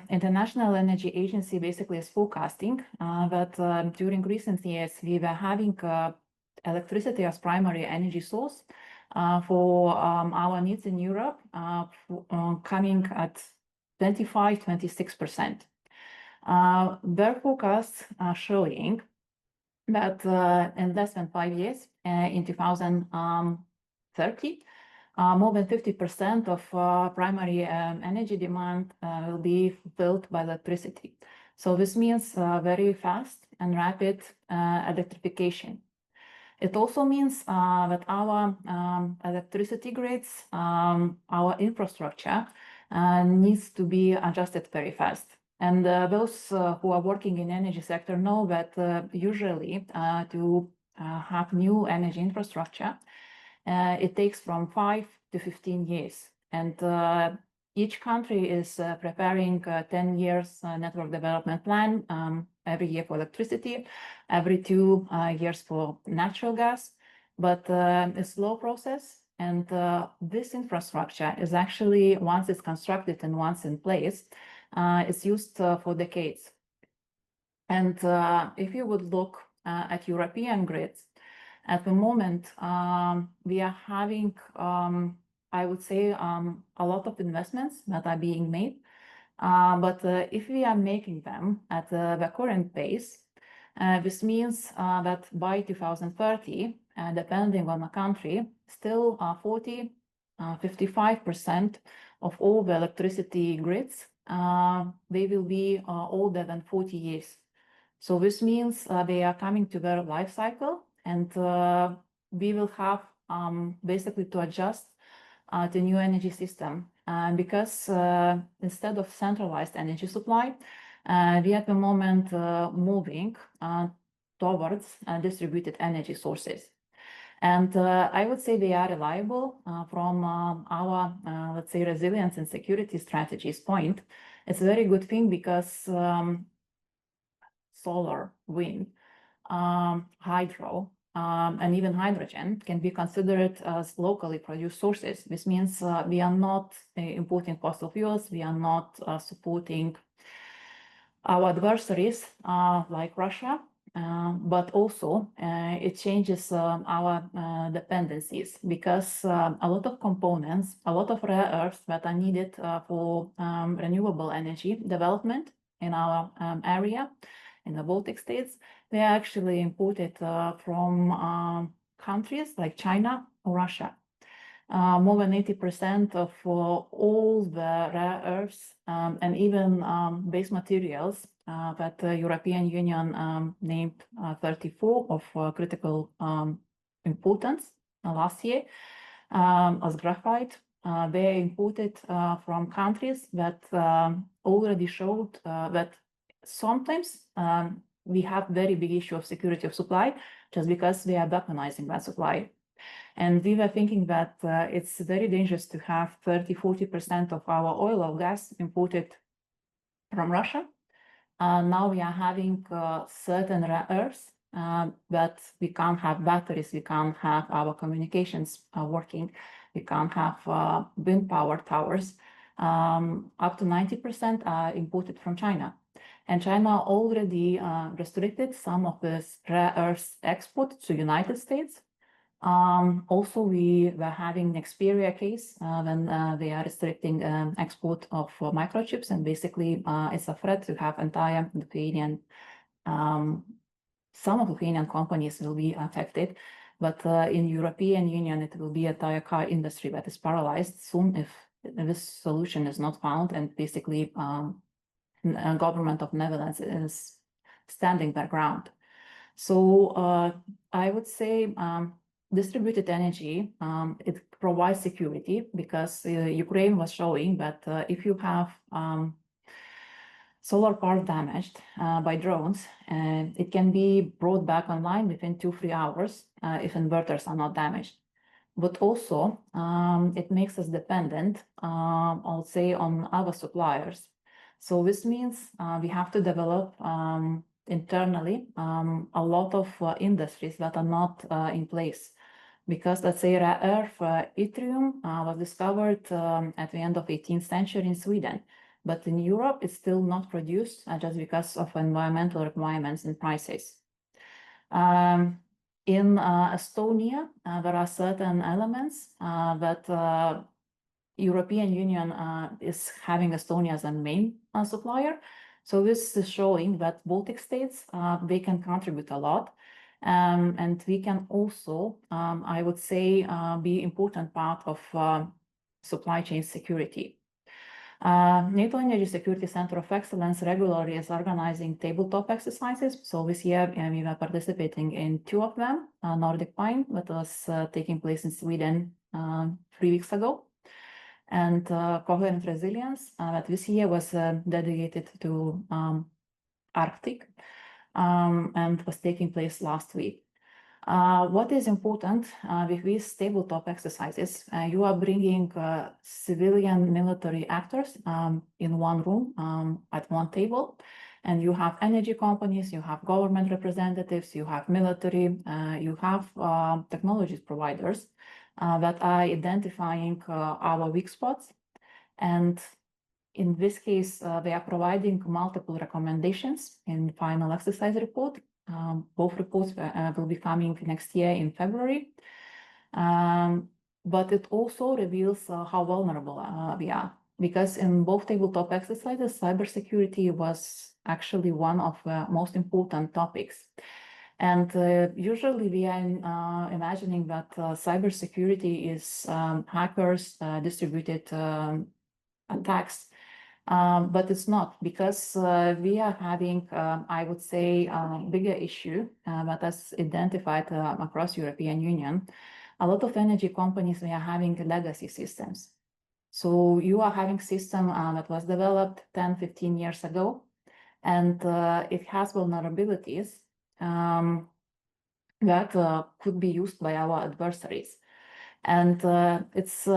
International Energy Agency basically is forecasting that during recent years, we were having electricity as primary energy source for our needs in Europe coming at 25-26%. Their forecasts are showing that in less than 5 years, in 2030, more than 50% of primary energy demand will be fulfilled by electricity. So this means very fast and rapid electrification. It also means that our electricity grids, our infrastructure needs to be adjusted very fast. And those who are working in energy sector know that usually to have new energy infrastructure, it takes from 5 to 15 years. And each country is preparing 10 years network development plan every year for electricity, every 2 years for natural gas, but it's a slow process. And this infrastructure is actually, once it's constructed and once in place, it's used for decades. And if you would look at European grids, at the moment, we are having, I would say, a lot of investments that are being made. But if we are making them at the current pace, this means that by 2030, depending on the country, still 55% of all the electricity grids, they will be older than 40 years. So this means they are coming to their life cycle, and we will have basically to adjust the new energy system. Because instead of centralized energy supply, we at the moment moving towards distributed energy sources. And I would say they are reliable from our, let's say, resilience and security strategies point. It's a very good thing because solar, wind, hydro, and even hydrogen can be considered as locally produced sources. This means we are not importing fossil fuels, we are not supporting our adversaries like Russia, but also it changes our dependencies, because a lot of components, a lot of rare earths that are needed for renewable energy development in our area, in the Baltic States, they are actually imported from countries like China or Russia. More than 80% of all the rare earths and even base materials that the European Union named 34 of critical importance last year as graphite, they are imported from countries that already showed that sometimes we have very big issue of security of supply just because they are weaponizing that supply. And we were thinking that it's very dangerous to have 30–40% of our oil or gas imported from Russia. Now we are having certain rare earths, but we can't have batteries, we can't have our communications working, we can't have wind power towers. Up to 90% are imported from China. And China already restricted some of this rare earths export to United States. Also, we were having an Xperia case when they are restricting export of microchips, and basically it's a threat to have entire Lithuanian, some of Lithuanian companies will be affected, but in European Union it will be entire car industry that is paralyzed soon if this solution is not found, and basically government of Netherlands is standing their ground. So I would say distributed energy, it provides security, because Ukraine was showing that if you have solar park damaged by drones, it can be brought back online within 2–3 hours if inverters are not damaged. But also it makes us dependent, I'll say, on other suppliers. So this means we have to develop internally a lot of industries that are not in place. Because let's say rare earth yttrium was discovered at the end of 18th century in Sweden, but in Europe it's still not produced just because of environmental requirements and prices. In Estonia, there are certain elements that European Union is having Estonia as a main supplier. So this is showing that Baltic states, they can contribute a lot. And we can also, I would say, be important part of supply chain security. NATO Energy Security Center of Excellence regularly is organizing tabletop exercises. So this year we were participating in 2 of them, Nordic Pine, that was taking place in Sweden 3 weeks ago, and Coherent Resilience, that this year was dedicated to Arctic, and was taking place last week. What is important with these tabletop exercises, you are bringing civilian military actors in one room at one table, And you have energy companies, you have government representatives, you have military, you have technologies providers that are identifying our weak spots. And in this case, they are providing multiple recommendations in final exercise report. Both reports will be coming next year in February. But it also reveals how vulnerable we are, because in both tabletop exercises, cybersecurity was actually one of the most important topics. And usually we are imagining that cybersecurity is hackers, distributed attacks, but it's not, because we are having, I would say, bigger issue that is identified across European Union. A lot of energy companies, they are having legacy systems. So you are having system that was developed 10, 15 years ago, and it has vulnerabilities that could be used by our adversaries. And it's,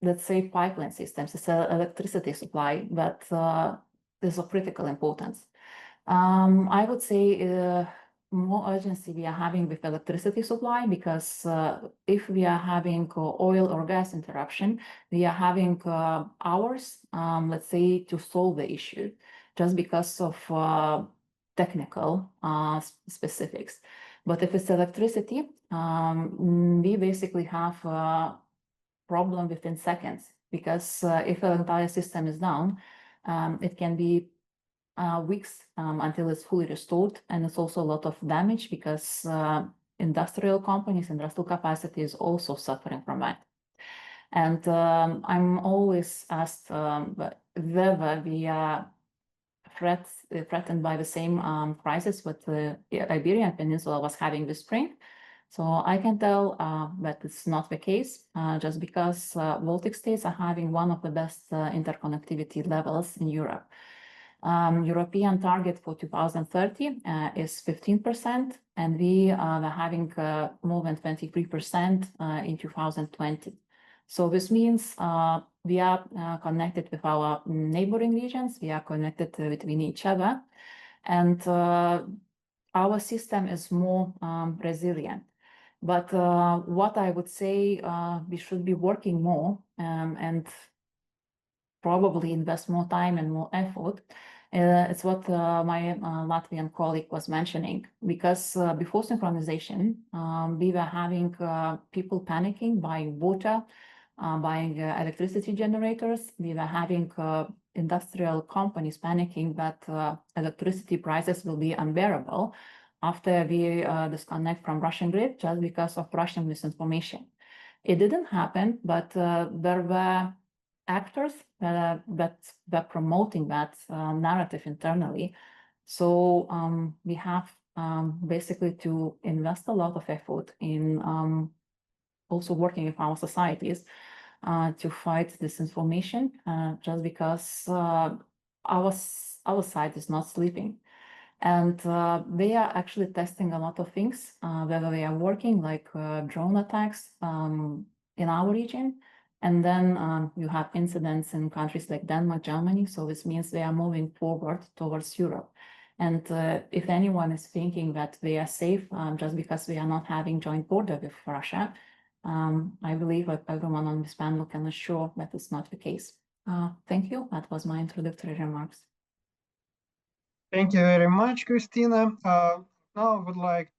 let's say, pipeline systems, it's electricity supply that is of critical importance. I would say more urgency we are having with electricity supply, because if we are having oil or gas interruption, we are having hours, let's say, to solve the issue, just because of technical specifics. But if it's electricity, we basically have a problem within seconds, because if an entire system is down, it can be weeks until it's fully restored. And it's also a lot of damage, because industrial companies, industrial capacity is also suffering from that. And I'm always asked whether we are threatened by the same crisis what the Iberian Peninsula was having this spring. So I can tell that it's not the case, just because Baltic States are having one of the best interconnectivity levels in Europe. European target for 2030 is 15%, and we are having more than 23% in 2020. So this means we are connected with our neighboring regions, we are connected between each other, and our system is more resilient. But what I would say, we should be working more and probably invest more time and more effort. It's what my Latvian colleague was mentioning, because before synchronization, we were having people panicking, buying water, buying electricity generators. We were having industrial companies panicking that electricity prices will be unbearable after we disconnect from Russian grid, just because of Russian misinformation. It didn't happen, but there were actors that were promoting that narrative internally. So we have basically to invest a lot of effort in also working with our societies to fight disinformation, just because our side is not sleeping. And they are actually testing a lot of things, whether they are working like drone attacks in our region. And then you have incidents in countries like Denmark, Germany. So this means they are moving forward towards Europe. And if anyone is thinking that they are safe just because we are not having joint border with Russia, I believe that everyone on this panel can assure that it's not the case. Thank you. That was my introductory remarks. Thank you very much, Christina. Now I would like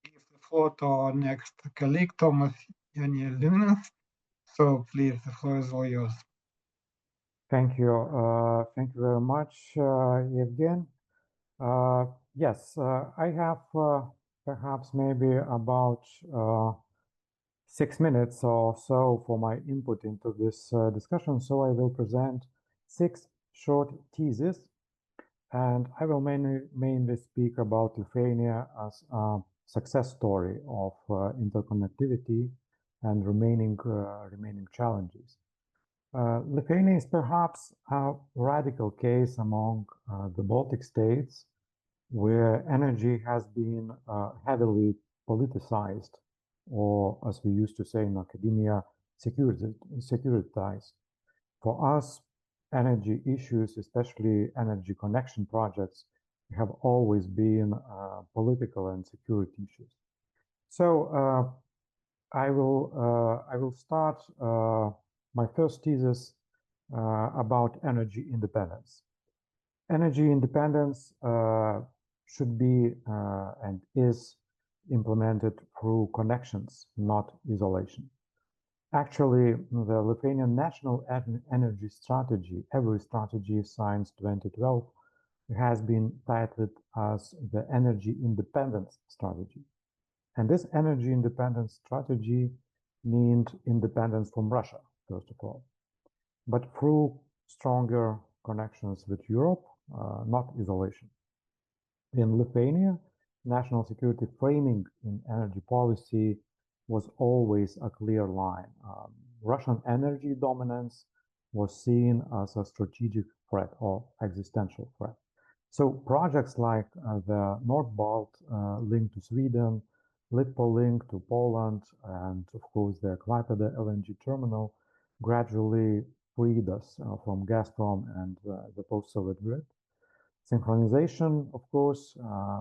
to give the floor to our next colleague, Thomas Yanielinen. So please, the floor is all yours. Thank you. Thank you very much, Evgen. Yes, I have perhaps maybe about 6 minutes or so for my input into this discussion. So I will present 6 short theses, and I will mainly speak about Lithuania as a success story of interconnectivity and remaining challenges. Lithuania is perhaps a radical case among the Baltic states, where energy has been heavily politicized, or as we used to say in academia, securitized. For us, energy issues, especially energy connection projects, have always been political and security issues. So I will start my first thesis about energy independence. Energy independence should be and is implemented through connections, not isolation. Actually, the Lithuanian National Energy Strategy, every strategy since 2012, has been titled as the Energy Independence Strategy. And this energy independence strategy means independence from Russia, first of all, but through stronger connections with Europe, not isolation. In Lithuania, national security framing in energy policy was always a clear line. Russian energy dominance was seen as a strategic threat or existential threat. So projects like the Nordbalt link to Sweden, Litpo link to Poland, and of course the Klaipėda LNG terminal gradually freed us from Gazprom and the post-Soviet grid. Synchronization, of course,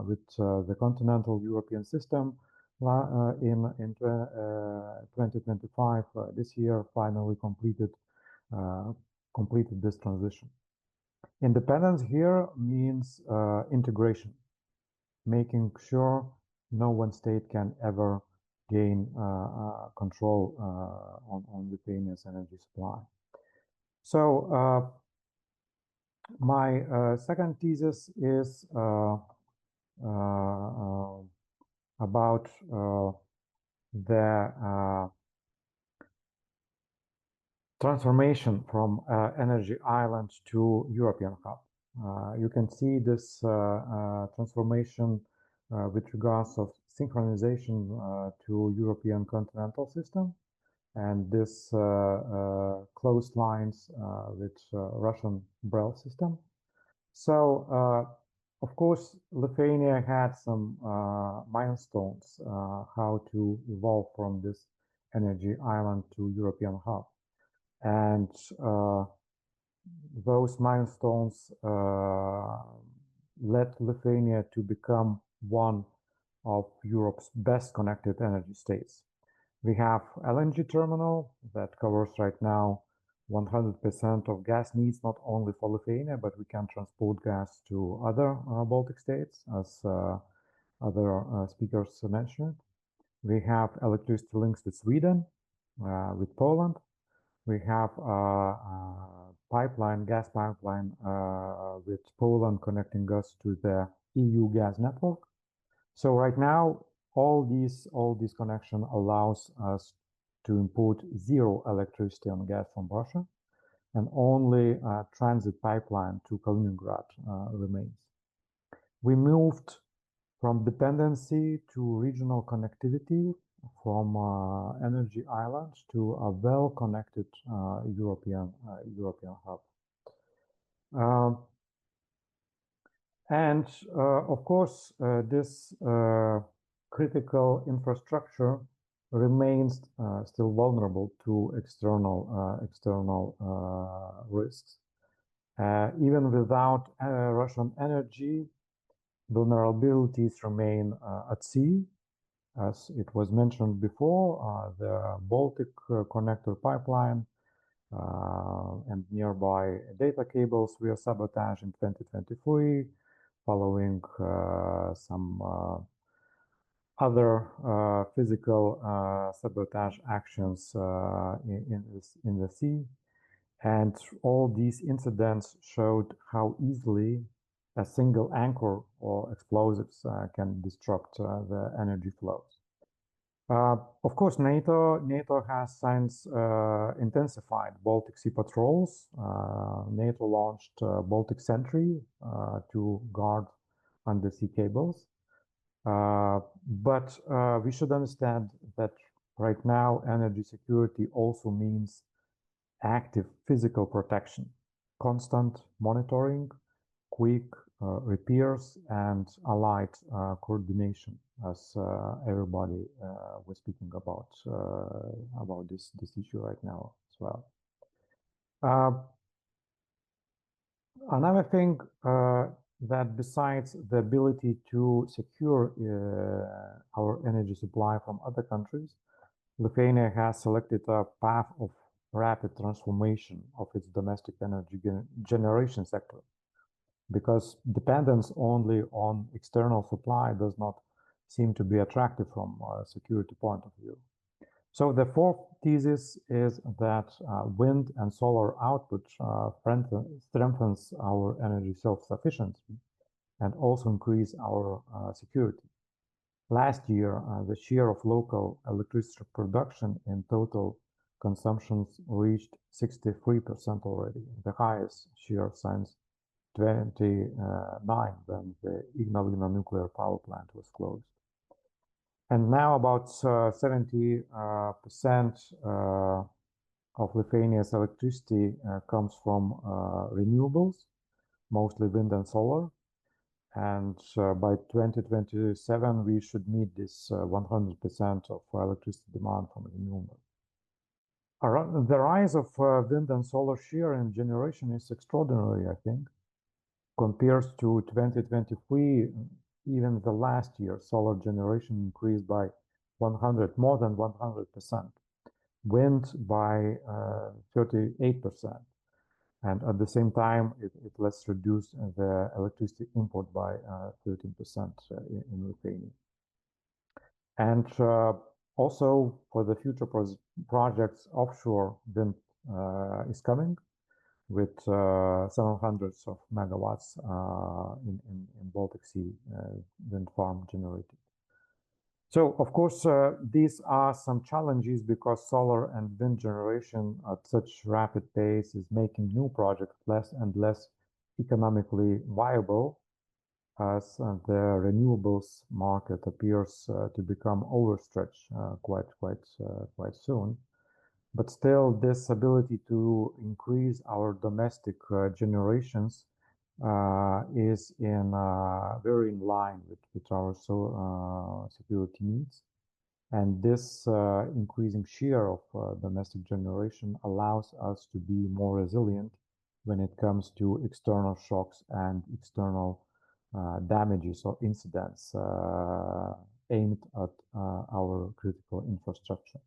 with the Continental European system in 2025, this year finally completed this transition. Independence here means integration, making sure no one state can ever gain control on Lithuania's energy supply. So my second thesis is about the transformation from energy island to European hub. You can see this transformation with regards of synchronization to European continental system, and this closed lines with Russian Braille system. So, of course, Lithuania had some milestones how to evolve from this energy island to European hub. And those milestones led Lithuania to become one of Europe's best connected energy states. We have LNG terminal that covers right now 100% of gas needs, not only for Lithuania, but we can transport gas to other Baltic states, as other speakers mentioned. We have electricity links with Sweden, with Poland. We have a pipeline, gas pipeline with Poland connecting us to the EU gas network. So right now, all these connection allows us to import zero electricity and gas from Russia, and only a transit pipeline to Kaliningrad remains. We moved from dependency to regional connectivity, from energy islands to a well-connected European hub. And of course, this critical infrastructure remains still vulnerable to external risks. Even without Russian energy, vulnerabilities remain at sea. As it was mentioned before, the Baltic connector pipeline and nearby data cables were sabotaged in 2023, following some other physical sabotage actions in the sea. And all these incidents showed how easily a single anchor or explosives can disrupt the energy flows. Of course, NATO has since intensified Baltic Sea patrols. NATO launched Baltic Sentry to guard undersea cables. But we should understand that right now energy security also means active physical protection, constant monitoring, quick repairs, and allied coordination, as everybody was speaking about this issue right now as well. Another thing that besides the ability to secure our energy supply from other countries, Lithuania has selected a path of rapid transformation of its domestic energy generation sector, because dependence only on external supply does not seem to be attractive from a security point of view. So the fourth thesis is that wind and solar output strengthens our energy self-sufficiency and also increase our security. Last year, the share of local electricity production in total consumptions reached 63% already, the highest share since 2009 when the Ignalina nuclear power plant was closed. And now about 70% of Lithuania's electricity comes from renewables, mostly wind and solar. And by 2027, we should meet this 100% of electricity demand from renewables. The rise of wind and solar share in generation is extraordinary, I think. Compared to 2023, even the last year, solar generation increased by more than 100%, wind by 38%. And at the same time, it lets reduce the electricity import by 13% in Lithuania. And also for the future projects, offshore wind is coming with 700 of megawatts in Baltic Sea wind farm generated. So, of course, these are some challenges because solar and wind generation at such rapid pace is making new projects less and less economically viable as the renewables market appears to become overstretched quite soon. But still, this ability to increase our domestic generations is very in line with our security needs. And this increasing share of domestic generation allows us to be more resilient when it comes to external shocks and external damages or incidents aimed at our critical infrastructure.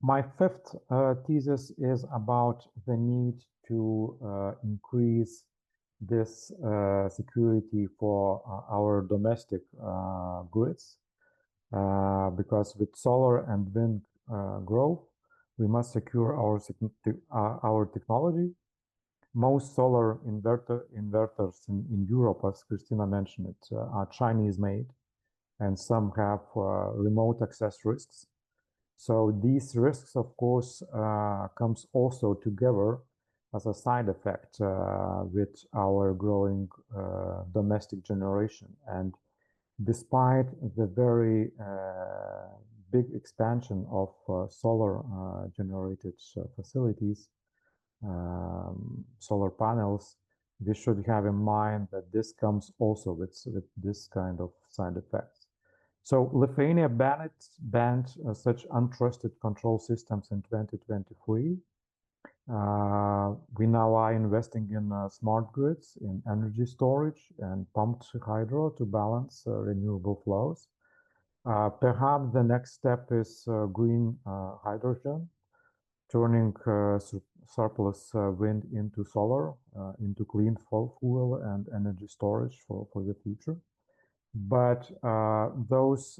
My fifth thesis is about the need to increase this security for our domestic grids, because with solar and wind growth, we must secure our technology. Most solar inverters in Europe, as Christina mentioned it, are Chinese made, and some have remote access risks. So these risks, of course, comes also together as a side effect with our growing domestic generation. And despite the very big expansion of solar generated facilities, solar panels, we should have in mind that this comes also with this kind of side effects. So Lithuania banned such untrusted control systems in 2023. We now are investing in smart grids, in energy storage and pumped hydro to balance renewable flows. Perhaps the next step is green hydrogen, turning surplus wind into solar, into clean fuel and energy storage for the future. But those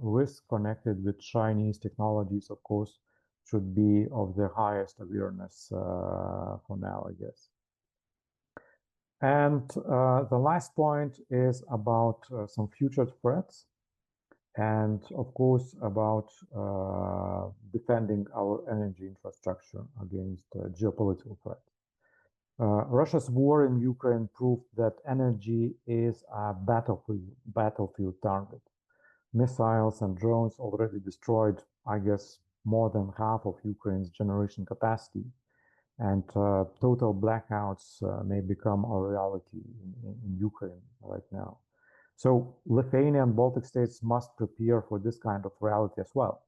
risks connected with Chinese technologies, of course, should be of the highest awareness for now, I guess. And the last point is about some future threats, and of course about defending our energy infrastructure against geopolitical threats. Russia's war in Ukraine proved that energy is a battlefield target. Missiles and drones already destroyed, I guess, more than half of Ukraine's generation capacity, and total blackouts may become a reality in Ukraine right now. So Lithuania and Baltic states must prepare for this kind of reality as well.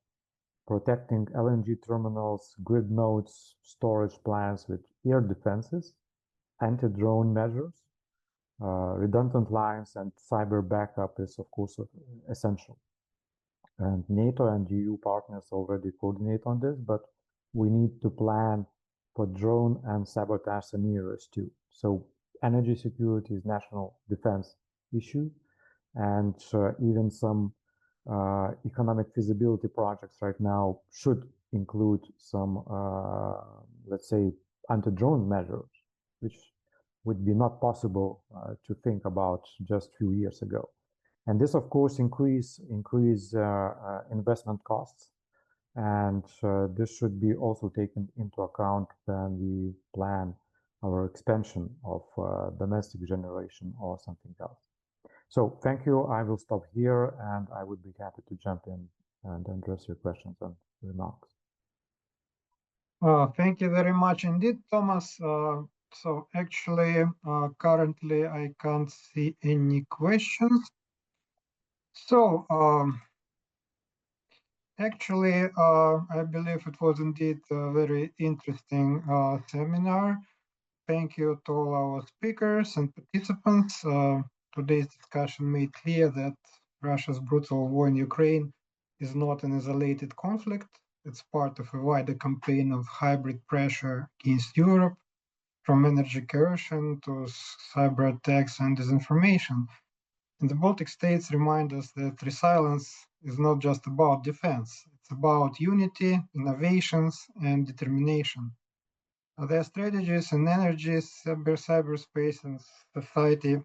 protecting LNG terminals, grid nodes, storage plants with air defenses, anti-drone measures, redundant lines, and cyber backup is, of course, essential. And NATO and EU partners already coordinate on this, but we need to plan for drone and sabotage scenarios too. So energy security is national defense issue, and even some economic feasibility projects right now should include some, let's say, anti-drone measures, which would be not possible to think about just a few years ago. And this, of course, increase investment costs, and this should be also taken into account when we plan our expansion of domestic generation or something else. So thank you. I will stop here, and I would be happy to jump in and address your questions and remarks. Thank you very much indeed, Thomas. So actually, currently I can't see any questions. So actually, I believe it was indeed a very interesting seminar. Thank you to all our speakers and participants. Today's discussion made clear that Russia's brutal war in Ukraine is not an isolated conflict. It's part of a wider campaign of hybrid pressure against Europe, from energy coercion to cyber attacks and disinformation. And the Baltic States remind us that resilience is not just about defense. It's about unity, innovations, and determination. Their strategies in energy, cyberspace, and society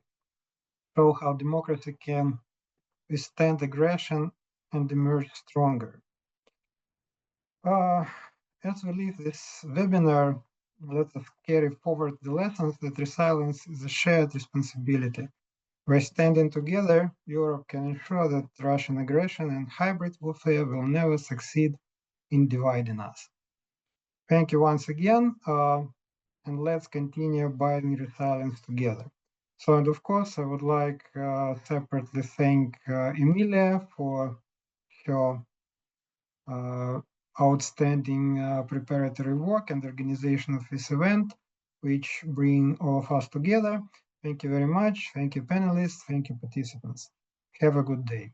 show how democracy can withstand aggression and emerge stronger. As we leave this webinar, let us carry forward the lessons that resilience is a shared responsibility. By standing together, Europe can ensure that Russian aggression and hybrid warfare will never succeed in dividing us. Thank you once again, and let's continue building resilience together. So, and of course, I would like separately thank Emilia for her outstanding preparatory work and organization of this event, which bring all of us together. Thank you very much. Thank you, panelists. Thank you, participants. Have a good day.